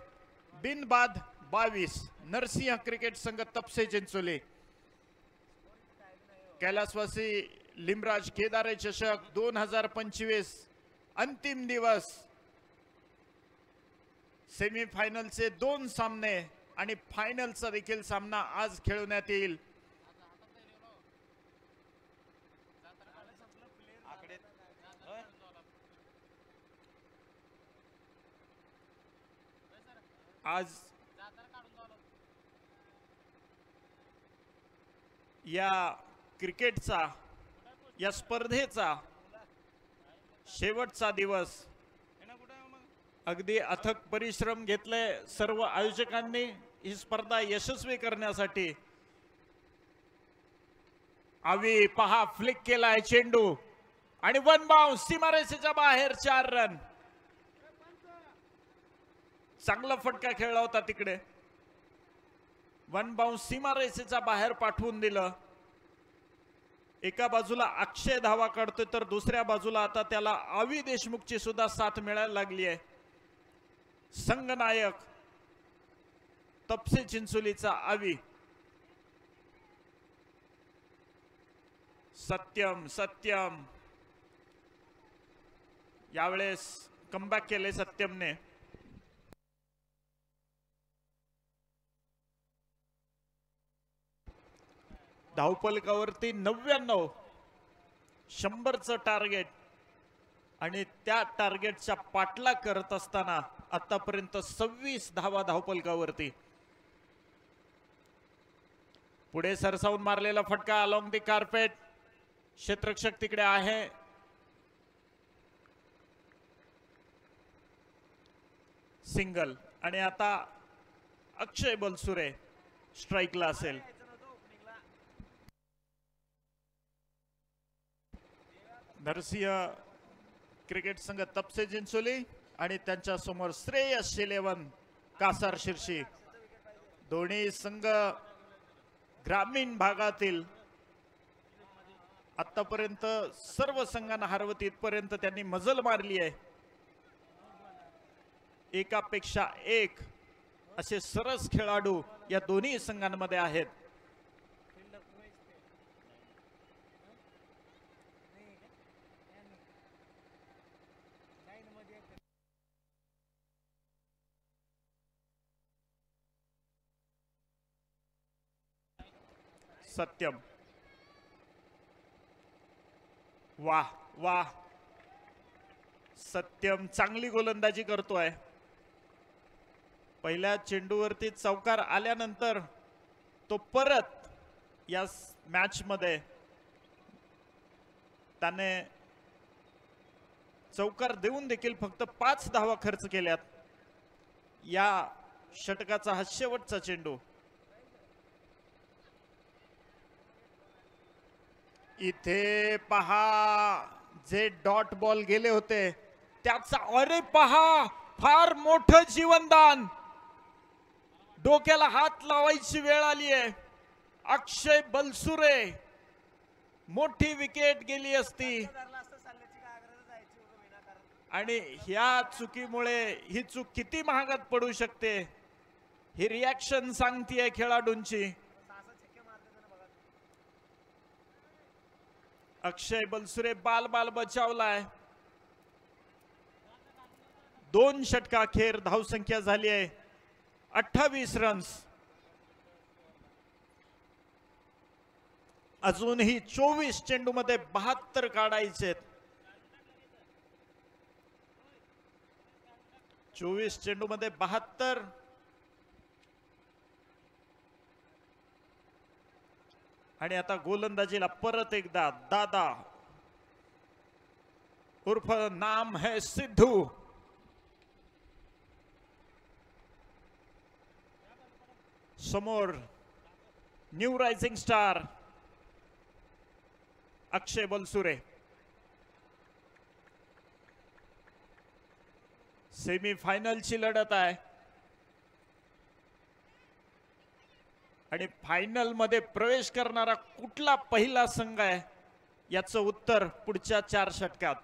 बिनबाद 22. नरसिंह क्रिकेट संघ तपसे चिंचोली. कैलासवासी लिमराज केदारे चषक 2025 अंतिम दिवस. सेमीफायनलचे 2 सामने आणि फायनलचा देखील सामना आज खेळवण्यात येईल. आज या क्रिकेटचा, या स्पर्धेचा शेवटचा दिवस. अगदी अथक परिश्रम घेतले सर्व आयोजकांनी ही स्पर्धा यशस्वी करण्यासाठी. आवी पहा फ्लिक केलाय चेंडू आणि वन बाउन्स, सीमारेषेच्या बाहेर 4 रन. चांगला फटका खेळला होता तिकडे. वन बाउन्स सीमारेषेच्या बाहेर पाठवून दिलं. एका बाजूला अक्षय धावा काढतोय तर दुसऱ्या बाजूला आता त्याला आवी देशमुखची सुद्धा साथ मिळायला लागली आहे. संघनायक तपसे चिंचोलीचा आवी. सत्यम सत्यम यावेळेस कमबॅक केले सत्यमने. धावपलकावरती 99, 100चं टार्गेट आणि त्या टार्गेटच्या पाठलाग करत असताना आतापर्यंत 26 धावा धावपलकावरती. पुढे सरसावून मारलेला फटका अलॉंग दी कार्पेट. क्षेत्ररक्षक तिकडे आहे. सिंगल. आणि आता अक्षय बलसुरे स्ट्राइकला असेल. नरसिंह क्रिकेट संघ तपसे चिंचोली आणि त्यांच्या समोर श्रेयस इलेव्हन कासार शिर्शी. दोन्ही संघ ग्रामीण भागातील. आतापर्यंत सर्व संघांना हरवत इथपर्यंत त्यांनी मजल मारली आहे. एकापेक्षा एक असे सरस खेळाडू या दोन्ही संघांमध्ये आहेत. सत्यम. वाह वाह, सत्यम चांगली गोलंदाजी करतोय. पहिल्या चेंडूवरती चौकार आल्यानंतर तो परत या मॅच मध्ये त्याने चौकार देऊन देखील फक्त 5 धावा खर्च केल्यात. या षटकाचा हा शेवटचा चेंडू. इथे पहा जे डॉट बॉल गेले होते त्याचा, अरे पहा फार मोठं जीवनदान. डोक्याला हात लावायची वेळ आली आहे. अक्षय बलसुरे, मोठी विकेट गेली असती आणि ह्या चुकीमुळे ही चूक किती महागात पडू शकते ही रिॲक्शन सांगतीये खेळाडूंची. अक्षय बलसुरे बाल बचावलाय. 2 षटकाखेर धावसंख्या झाली आहे 28 रन्स. अजूनही 24 चेंडूमध्ये 72 काढायचे. 24 चेंडूमध्ये 72. आणि आता गोलंदाजीला परत एकदा दादा. उर्फ नाम है सिद्धू। समोर न्यू रायझिंग स्टार अक्षय बलसुरे। सेमीफायनलची लढत आहे आणि फायनल मध्ये प्रवेश करणारा कुठला पहिला संघ आहे याचं उत्तर पुढच्या 4 षटकात।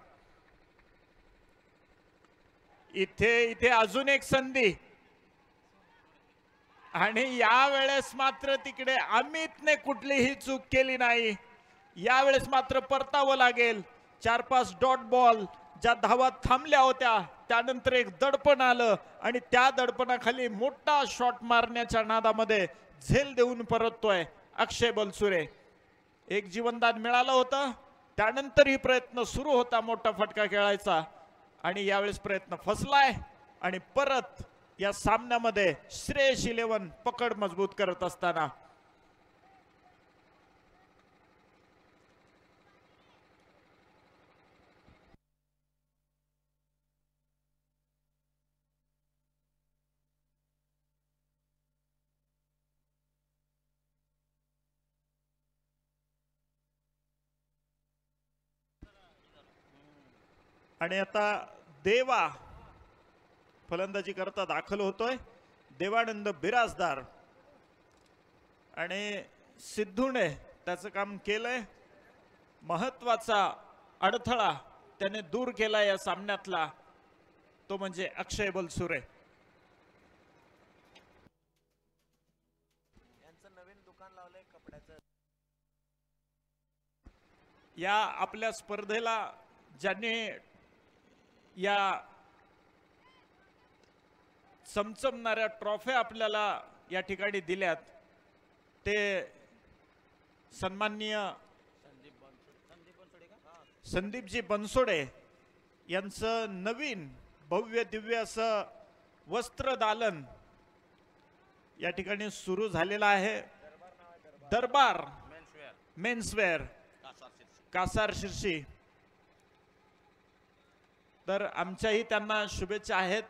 इथे अजून एक संधी आणि यावेळेस मात्र तिकडे अमितने कुठलीही चूक केली नाही। यावेळेस मात्र परतावं लागेल। 4-5 डॉट बॉल ज्या धावा थांबल्या होत्या त्यानंतर एक दडपण आलं आणि त्या दडपणाखाली मोठा शॉट मारण्याच्या नादामध्ये झेल देऊन परततोय अक्षय बलसुरे। एक जीवनदान मिळालं होतं त्यानंतरही प्रयत्न सुरू होता मोठा फटका खेळायचा आणि यावेळेस प्रयत्न फसलाय आणि परत या सामन्यामध्ये श्रेयस 11 पकड मजबूत करत असताना आणि आता देवा फलंदाजी करता दाखल होतोय। देवानंद बिराजदार आणि सिद्धूने त्याचं काम केलंय। महत्वाचा अडथळा त्याने दूर केला या सामन्यातला तो म्हणजे अक्षय बलसुरे। यांचं नवीन दुकान लावलंय कपड्याचं। या आपल्या स्पर्धेला ज्यांनी या चमचमणाऱ्या ट्रॉफी आपल्याला या ठिकाणी दिल्यात ते सन्माननीय संदीपजी बनसोडे यांचं नवीन भव्य दिव्य असं वस्त्रदालन या ठिकाणी सुरू झालेलं आहे। दरबार मेन्सवेअर कासार शिर्शी। तर आमच्याही त्यांना शुभेच्छा आहेत।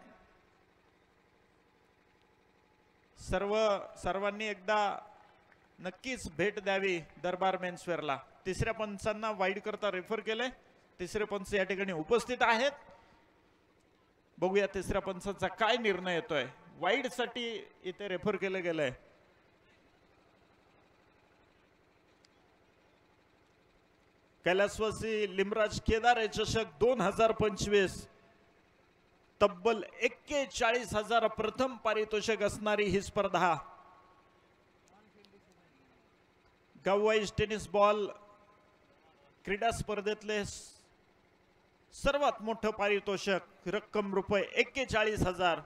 सर्वांनी एकदा नक्कीच भेट द्यावी दरबार मेन्सवेअरला। तिसऱ्या पंचांना वाईड करता रेफर केले। तिसरे पंच या ठिकाणी उपस्थित आहेत। बघूया तिसऱ्या पंचांचा काय निर्णय येतोय। वाईड साठी इथे रेफर केले गेले। कैलासवासी लिमराज केदार चषक 2025 तब्बल 41,000 प्रथम पारितोषिक असणारी ही स्पर्धा। गाववाईज टेनिस बॉल क्रीडा स्पर्धेतले सर्वात मोठं पारितोषिक रक्कम रुपये 41,000।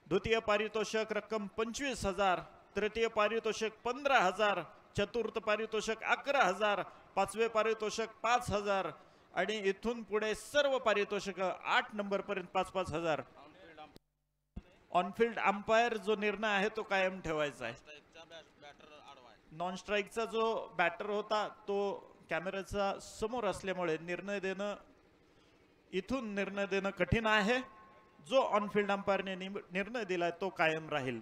द्वितीय पारितोषिक रक्कम 25,000। तृतीय पारितोषिक 15,000। चतुर्थ पारितोषिक 11,000। पाचवे पारितोषिक 5,000 आणि इथून पुढे सर्व पारितोषिक 8 नंबर पर्यंत 5,000। ऑनफिल्ड अंपायर जो निर्णय आहे तो कायम ठेवायचा आहे। नॉन स्ट्राईकचा जो बॅटर होता तो कॅमेऱ्याचा समोर असल्यामुळे इथून निर्णय देणं कठीण आहे। जो ऑनफिल्ड अंपायरने निर्णय दिलाय तो कायम राहील।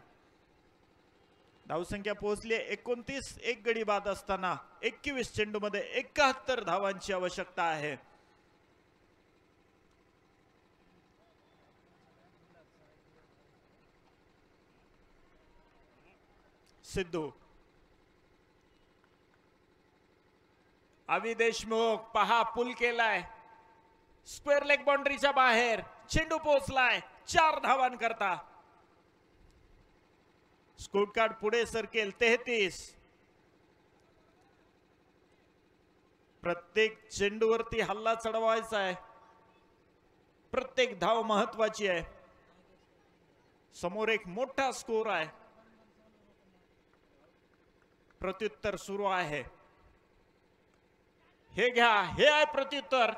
धावसंख्या पोहोचली 29। एक गडी बाद असताना 21 चेंडूमध्ये 71 धावांची आवश्यकता आहे। सिद्धू आवी देशमुख पहा पूल केलाय। स्क्वेअर लेग बाउंड्रीच्या बाहेर चेंडू पोहोचलाय 4 धावांकरता। स्कोर कार्ड पुढे सरकेल 33। प्रत्येक चेंडूवरती हल्ला चढवायचा आहे। प्रत्येक धाव महत्वाची आहे। समोर एक मोठा स्कोर आहे। प्रत्युत्तर सुरू आहे। हे घ्या हे आहे प्रत्युत्तर।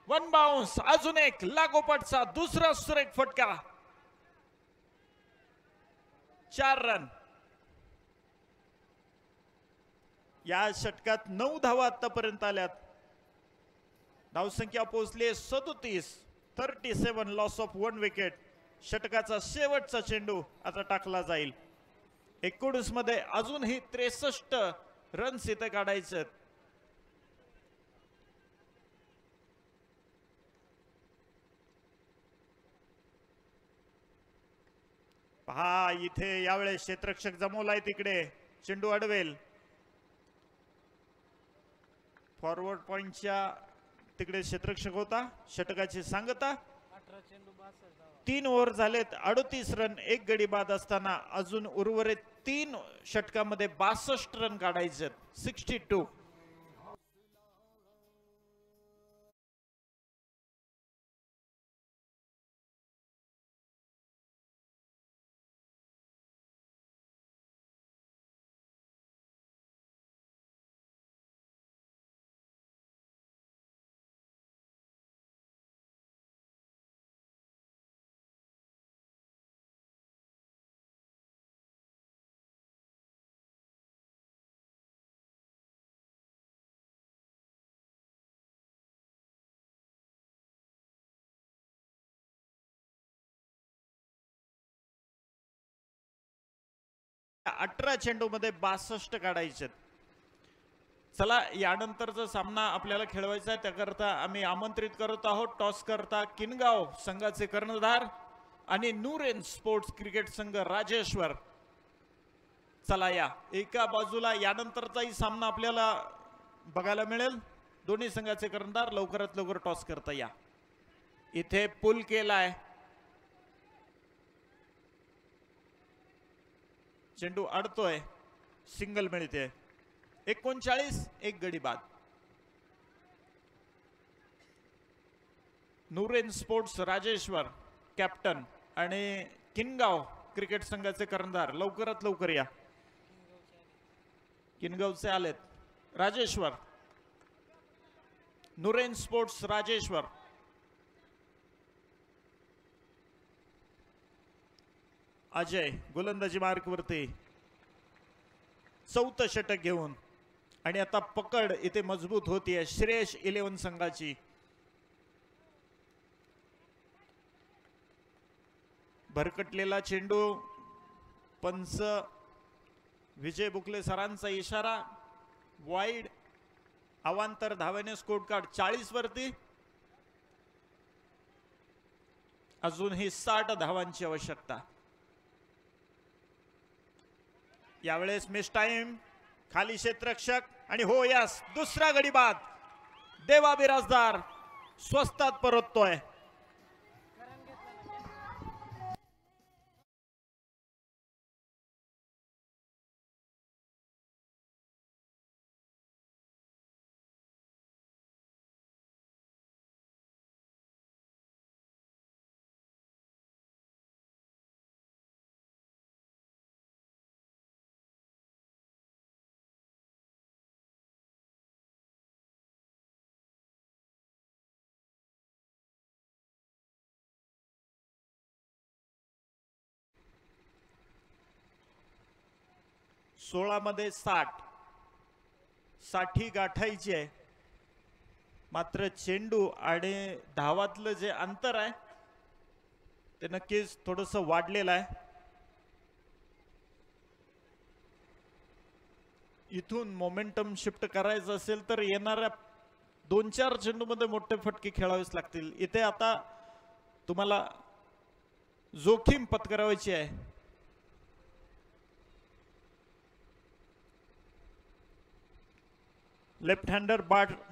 1 बाउन्स अजून एक लागोपाठचा दुसरा सुरेख फटका। 4 रन। या षटकात 9 धावा आतापर्यंत आल्यात। धावसंख्या पोहोचली 37. 37 लॉस ऑफ 1 विकेट. षटकाचा शेवटचा चेंडू आता टाकला जाईल. 19 मध्ये अजूनही 63 रन्स इथे काढायचे. पहा इथे यावेळेस क्षेत्ररक्षक जमवलाय तिकडे. चेंडू अडवेल. फॉरवर्ड पॉइंटच्या तिकडे क्षेत्ररक्षक होता. षटकाची सांगता. 3 ओव्हर झालेत. 38 रन 1 गडी बाद असताना अजून उर्वरित 3 षटकामध्ये 62 रन काढायचे. 62. या 18 चेंडू मध्ये 62 काढायचे. चला यानंतरचा सामना आपल्याला खेळवायचा आहे. त्याकरता आम्ही आमंत्रित करत आहोत टॉस करता किनगाव संघाचे कर्णधार आणि नूरेन स्पोर्ट्स क्रिकेट संघ राजेश्वर. चला या एका बाजूला यानंतरचाही सामना आपल्याला बघायला मिळेल. दोन्ही संघाचे कर्णधार लवकरात लवकर टॉस करता या. इथे पुल केलाय. चेंडू अडतोय. सिंगल मिळते. 39 1 गडी बाद. नूरेन स्पोर्ट्स राजेश्वर कॅप्टन आणि किनगाव क्रिकेट संघाचे कर्णधार लवकरात लवकर या. किनगावचे आलेत. राजेश्वर. नूरेन स्पोर्ट्स राजेश्वर. अजय गोलंदाजी मार्कवरती. 4थं षटक घेऊन आणि आता पकड इथे मजबूत होतीये श्रेयस 11 संघाची. भरकटलेला चेंडू. पंच विजय बुकले सरांचा इशारा. वाईड. अवांतर धावेने स्कोर कार्ड 40 वरती. अजूनही 60 धावांची आवश्यकता. यावेळेस मिस टाइम. खाली क्षेत्ररक्षक आणि हो यास दुसरा गडी बाद. देवा बिराजदार स्वस्तात परततोय. मध्ये 60 गाठायची आहे. मात्र चेंडू आणि धावातलं जे अंतर आहे ते नक्कीच थोडस वाढलेलं आहे. इथून मोमेंटम शिफ्ट करायचं असेल तर येणाऱ्या 2-4 चेंडू मध्ये मोठे फटके खेळावेच लागतील. इथे आता तुम्हाला जोखीम पत्करायची आहे. लेफ्ट हँडर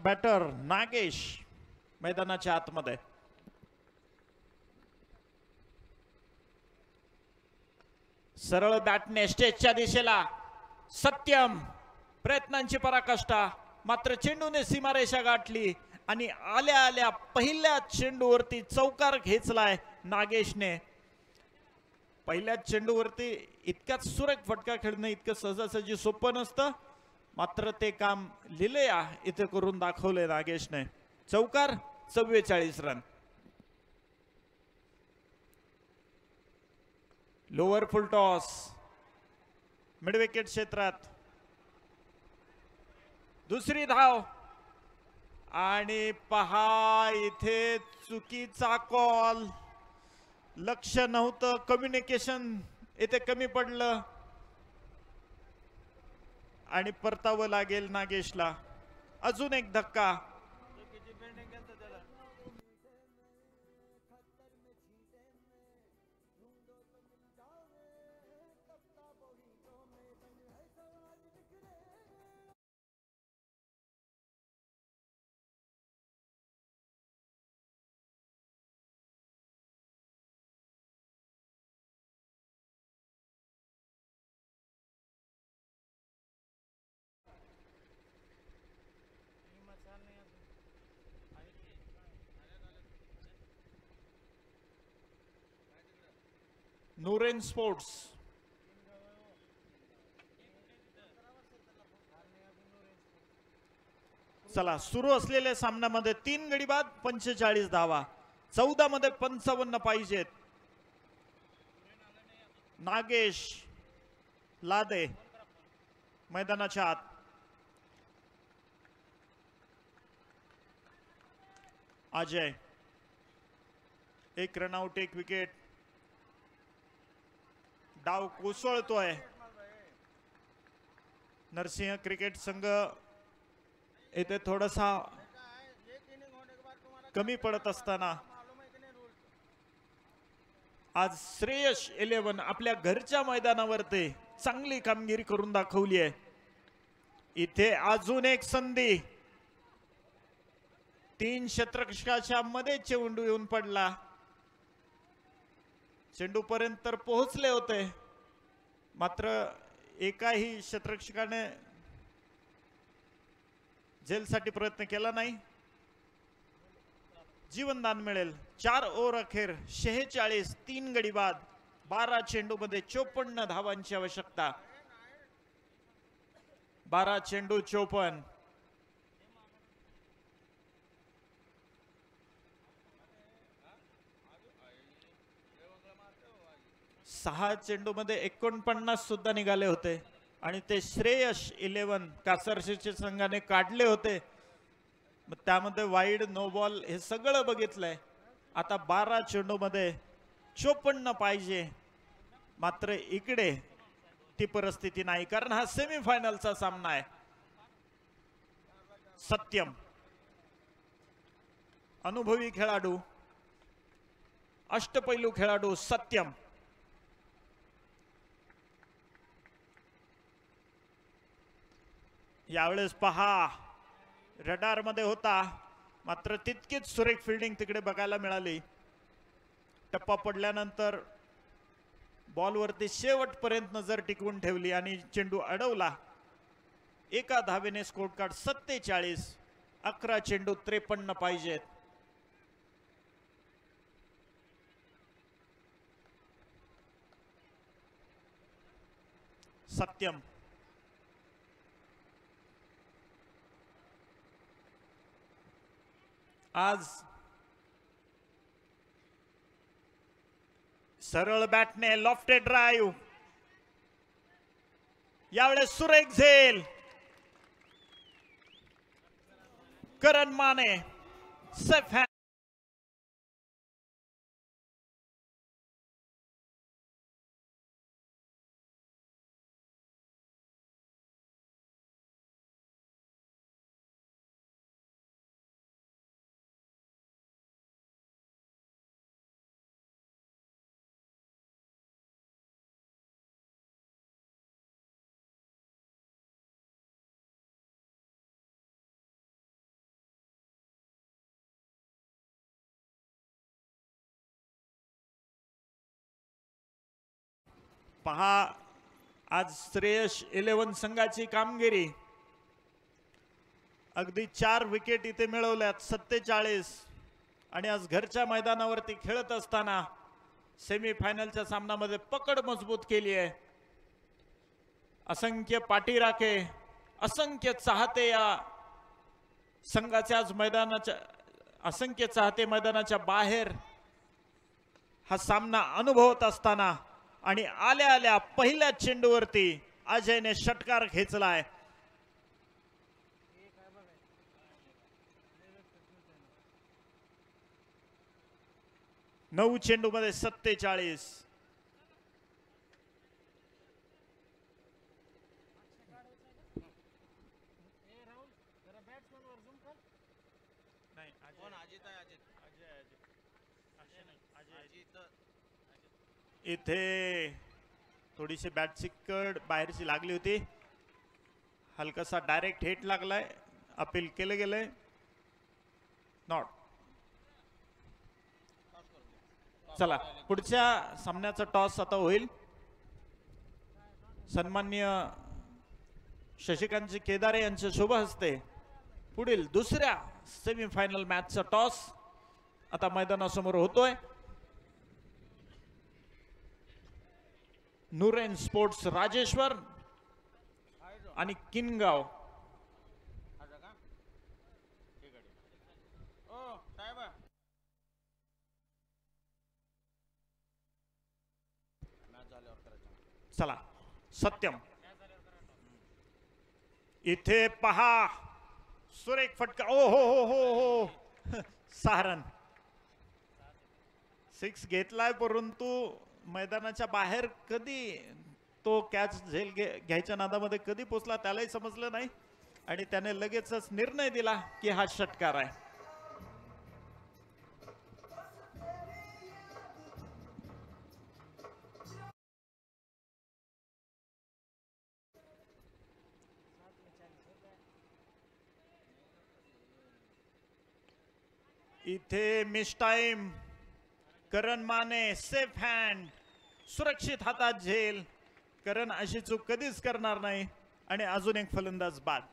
बॅटर नागेश मैदानाच्या आतमध्ये. सरळ बॅटने स्टेजच्या दिशेला. सत्यम प्रयत्नांची पराकाष्ठा. मात्र चेंडूने सीमारेषा गाठली आणि आल्या आल्या पहिल्या चेंडूवरती चौकार घेचलाय नागेशने. पहिल्याच चेंडूवरती इतक्याच सुरेख फटका खेळणं इतकं सहजासहजी सोपं नसतं. मात्र ते काम लिलया इथे करून दाखवले नागेशने. चौकार. 44 run. Lower full toss mid wicket क्षेत्रात. दुसरी धाव आणि पहा इथे चुकीचा कॉल, लक्ष नव्हतं, कम्युनिकेशन इथे कमी पडलं आणि परतावं लागेल नागेशला. अजून एक धक्का. नूरेन स्पोर्ट्स चला सुरू असलेल्या सामन्यामध्ये 3 गडी बाद 45 धावा, 14 मध्ये 55 पाहिजेत. नागेश लादे मैदानाच्या आत. अजय, एक रनआउट, एक विकेट. डाव कोसळतोय. नरसिंह क्रिकेट संघ येथे थोडासा कमी पडत असताना आज श्रेयस 11 आपल्या घरच्या मैदानावरती चांगली कामगिरी करून दाखवली आहे. इथे अजून एक संधी. 3 षटरक्षकाच्या मध्ये चेंडू येऊन पडला. चेंडू पर्यंत तर पोहोचले होते, मात्र एकाही षटरक्षकाने झेलसाठी प्रयत्न केला नाही. जीवनदान मिळेल. 4 ओव्हर अखेर 46, 3 गडी बाद, 12 चेंडू मध्ये 54 धावांची आवश्यकता. 12 चेंडू 54. सहा चेंडू मध्ये 49 सुद्धा निघाले होते आणि ते श्रेयस 11 कासारशीच्या संघाने काढले होते. त्यामध्ये वाईड, नो बॉल हे सगळं बघितलंय. आता 12 चेंडू मध्ये 54 पाहिजे, मात्र इकडे ती परिस्थिती नाही, कारण हा सेमीफायनलचा सामना आहे. सत्यम अनुभवी खेळाडू, अष्टपैलू खेळाडू सत्यम. यावेळेस पहा रडार मध्ये होता, मात्र तितकीच सुरेख फिल्डिंग तिकडे बघायला मिळाली. टप्पा पडल्यानंतर बॉलवरती शेवटपर्यंत नजर टिकवून ठेवली आणि चेंडू अडवला. एका धावेने स्कोर कार्ड 47. 11 चेंडू 53 पाहिजेत. सत्यम आज सरळ बॅटने लॉफ्टेड ड्राइव्ह. यावेळेस सुरेख झेल. करण माने सेफ हँड. पहा आज श्रेयस 11 संघाची कामगिरी. अगदी 4 विकेट इथे मिळवल्यात. 47 आणि आज घरच्या मैदानावरती खेळत असताना सेमीफायनलच्या सामन्यामध्ये पकड मजबूत केली आहे. असंख्य पाठीराखे, असंख्य चाहते या संघाच्या आज मैदानाच्या, असंख्य चाहते मैदानाच्या बाहेर हा सामना अनुभवत असताना आणि आल्या आल्या पहिल्या चेंडूवरती अजयने षटकार खेचलाय. 9 चेंडू मध्ये 47. इथे थोडीशी बॅटची कड बाहेरची लागली होती. हलकासा डायरेक्ट हिट लागलाय. अपील केलं गेलंय. नॉट. चला पुढच्या सामन्याचा टॉस आता होईल. सन्माननीय शशिकांत केदारे यांच्या शुभ हस्ते पुढील दुसऱ्या सेमीफायनल मॅचचा टॉस आता मैदानासमोर होतोय. नूरेन स्पोर्ट्स राजेश्वर आणि किनगाव. चला सत्यम इथे पहा. सुरेख फटका. ओ हो हो हो हो. 6 रन. 6 घेतलाय परंतु मैदानाच्या बाहेर कधी तो कॅच झेल घ्यायच्या नादामध्ये कधी पोचला त्यालाही समजलं नाही आणि त्याने लगेचच निर्णय दिला की हा षटकार आहे. इथे मिस टाइम. करण माने सेफ हँड. सुरक्षित हातात झेल. करण अशी चूक कधीच करणार नाही आणि अजून एक फलंदाज बाद.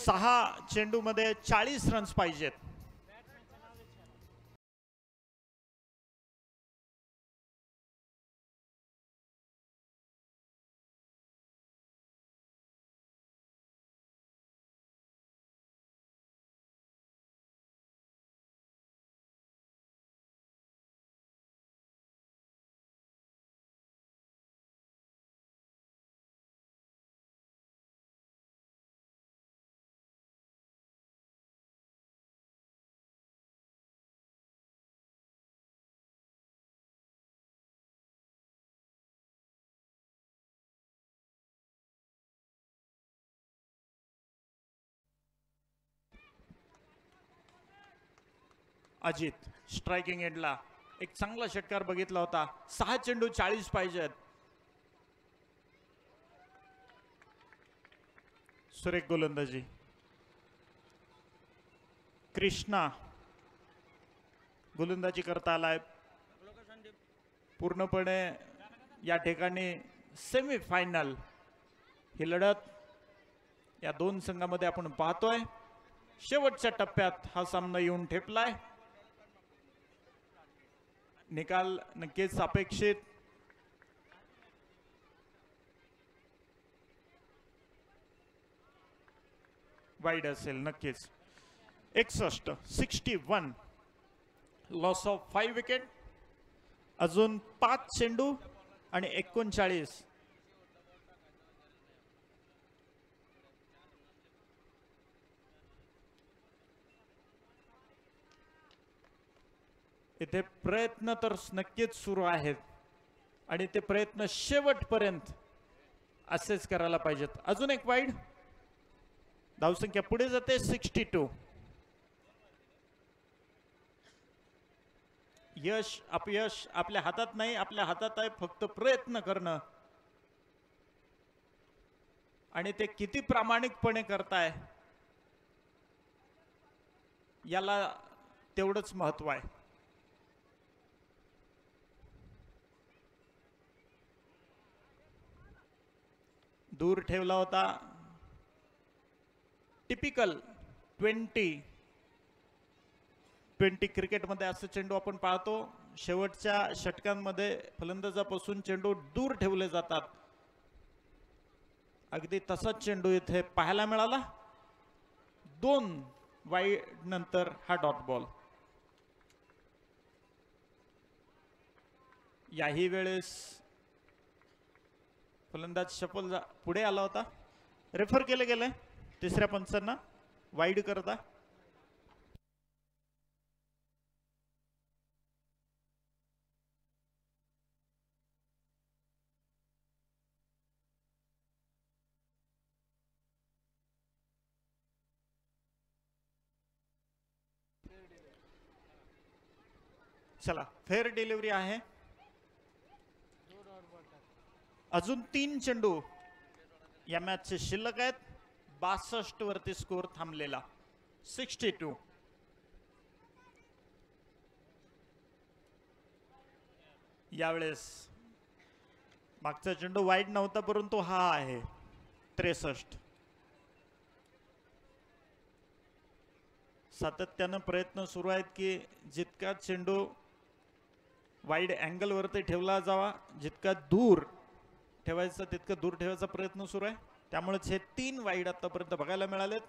सहा चेंडू मध्ये 40 रन्स पाहिजेत. अजित स्ट्रायकिंग एंडला एक चांगला षटकार बघितला होता. 6 चेंडू 40 पाहिजेत. सुरेख गोलंदाजी. कृष्णा गोलंदाजी करता आलाय. पूर्णपणे या ठिकाणी सेमीफायनल ही लढत या दोन संघांमध्ये आपण पाहतोय. शेवटच्या टप्प्यात हा सामना येऊन ठेपलाय. निकाल नक्कीच अपेक्षित. वाईड असेल नक्कीच. 61 लॉस ऑफ 5 विकेट. अजून 5 चेंडू आणि 39. इथे प्रयत्न तर नक्कीच सुरू आहेत आणि ते प्रयत्न शेवटपर्यंत असेच करायला पाहिजेत. अजून एक वाईड. धावसंख्या पुढे जाते 62. यश अपयश आपल्या हातात नाही. आपल्या हातात आहे फक्त प्रयत्न करणं आणि ते किती प्रामाणिकपणे करताय याला तेवढंच महत्व आहे. दूर ठेवला होता. टिपिकल 20 क्रिकेटमध्ये असं चेंडू आपण पाहतो. शेवटच्या षटकांमध्ये फलंदाजापासून चेंडू दूर ठेवले जातात. अगदी तसाच चेंडू इथे पाहायला मिळाला. 2 वाईड नंतर हा डॉट बॉल. याही वेळेस फलंदाज शफल पुढे आला होता. रेफर केले गेले तिसऱ्या पंचांना वाईड करता. चला फेअर डिलिव्हरी आहे. अजून 3 चेंडू या मॅचचे शिल्लक आहेत. 62 वरती स्कोर थांबलेला 62. यावेळेस मागचा चेंडू वाईड नव्हता परंतु हा आहे 63. सातत्यानं प्रयत्न सुरू आहेत की जितका चेंडू वाईड अँगल वरती ठेवला जावा, जितका दूर ठेवायचा तितका दूर ठेवायचा प्रयत्न सुरू आहे. त्यामुळेच हे 3 वाईड आतापर्यंत बघायला मिळालेत.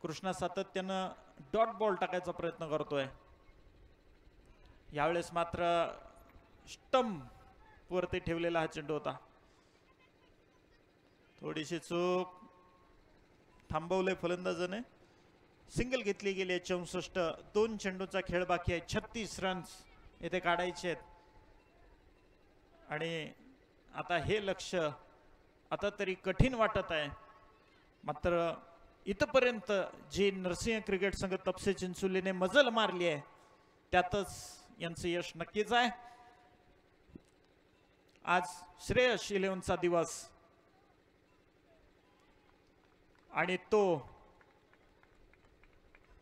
कृष्णा सातत्यानं डॉट बॉल टाकायचा प्रयत्न करतोय. यावेळेस मात्र स्टंप वरती ठेवलेला हा चेंडू होता. थोडीशी चूक थांबवले फलंदाजाने. सिंगल घेतली गेली 64. 2 चेंडूचा खेळ बाकी आहे. 36 रन्स येथे काढायचे आहेत. आणि आता हे लक्ष आता तरी कठीण वाटत आहे. मात्र इथपर्यंत जी नरसिंह क्रिकेट संघ तपसे चिंचोलीने मजल मारली आहे त्यातच यांचं यश नक्कीच आहे. आज श्रेयस 11चा दिवस आणि तो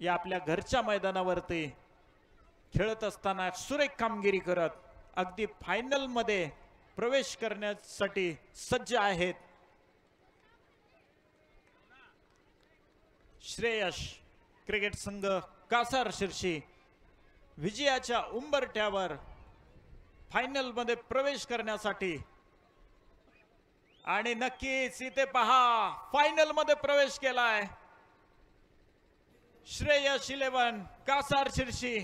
या आपल्या घरच्या मैदानावरती खेळत असताना सुरेख कामगिरी करत अगदी फायनल मध्ये प्रवेश करण्यासाठी सज्ज आहेत. श्रेयस क्रिकेट संघ कासार शिर्शी विजयाच्या उंबरठ्यावर फायनल मध्ये प्रवेश करण्यासाठी. आणि नक्कीच इथे पहा फायनल मध्ये प्रवेश केलाय श्रेयस 11 कासार शिर्शी.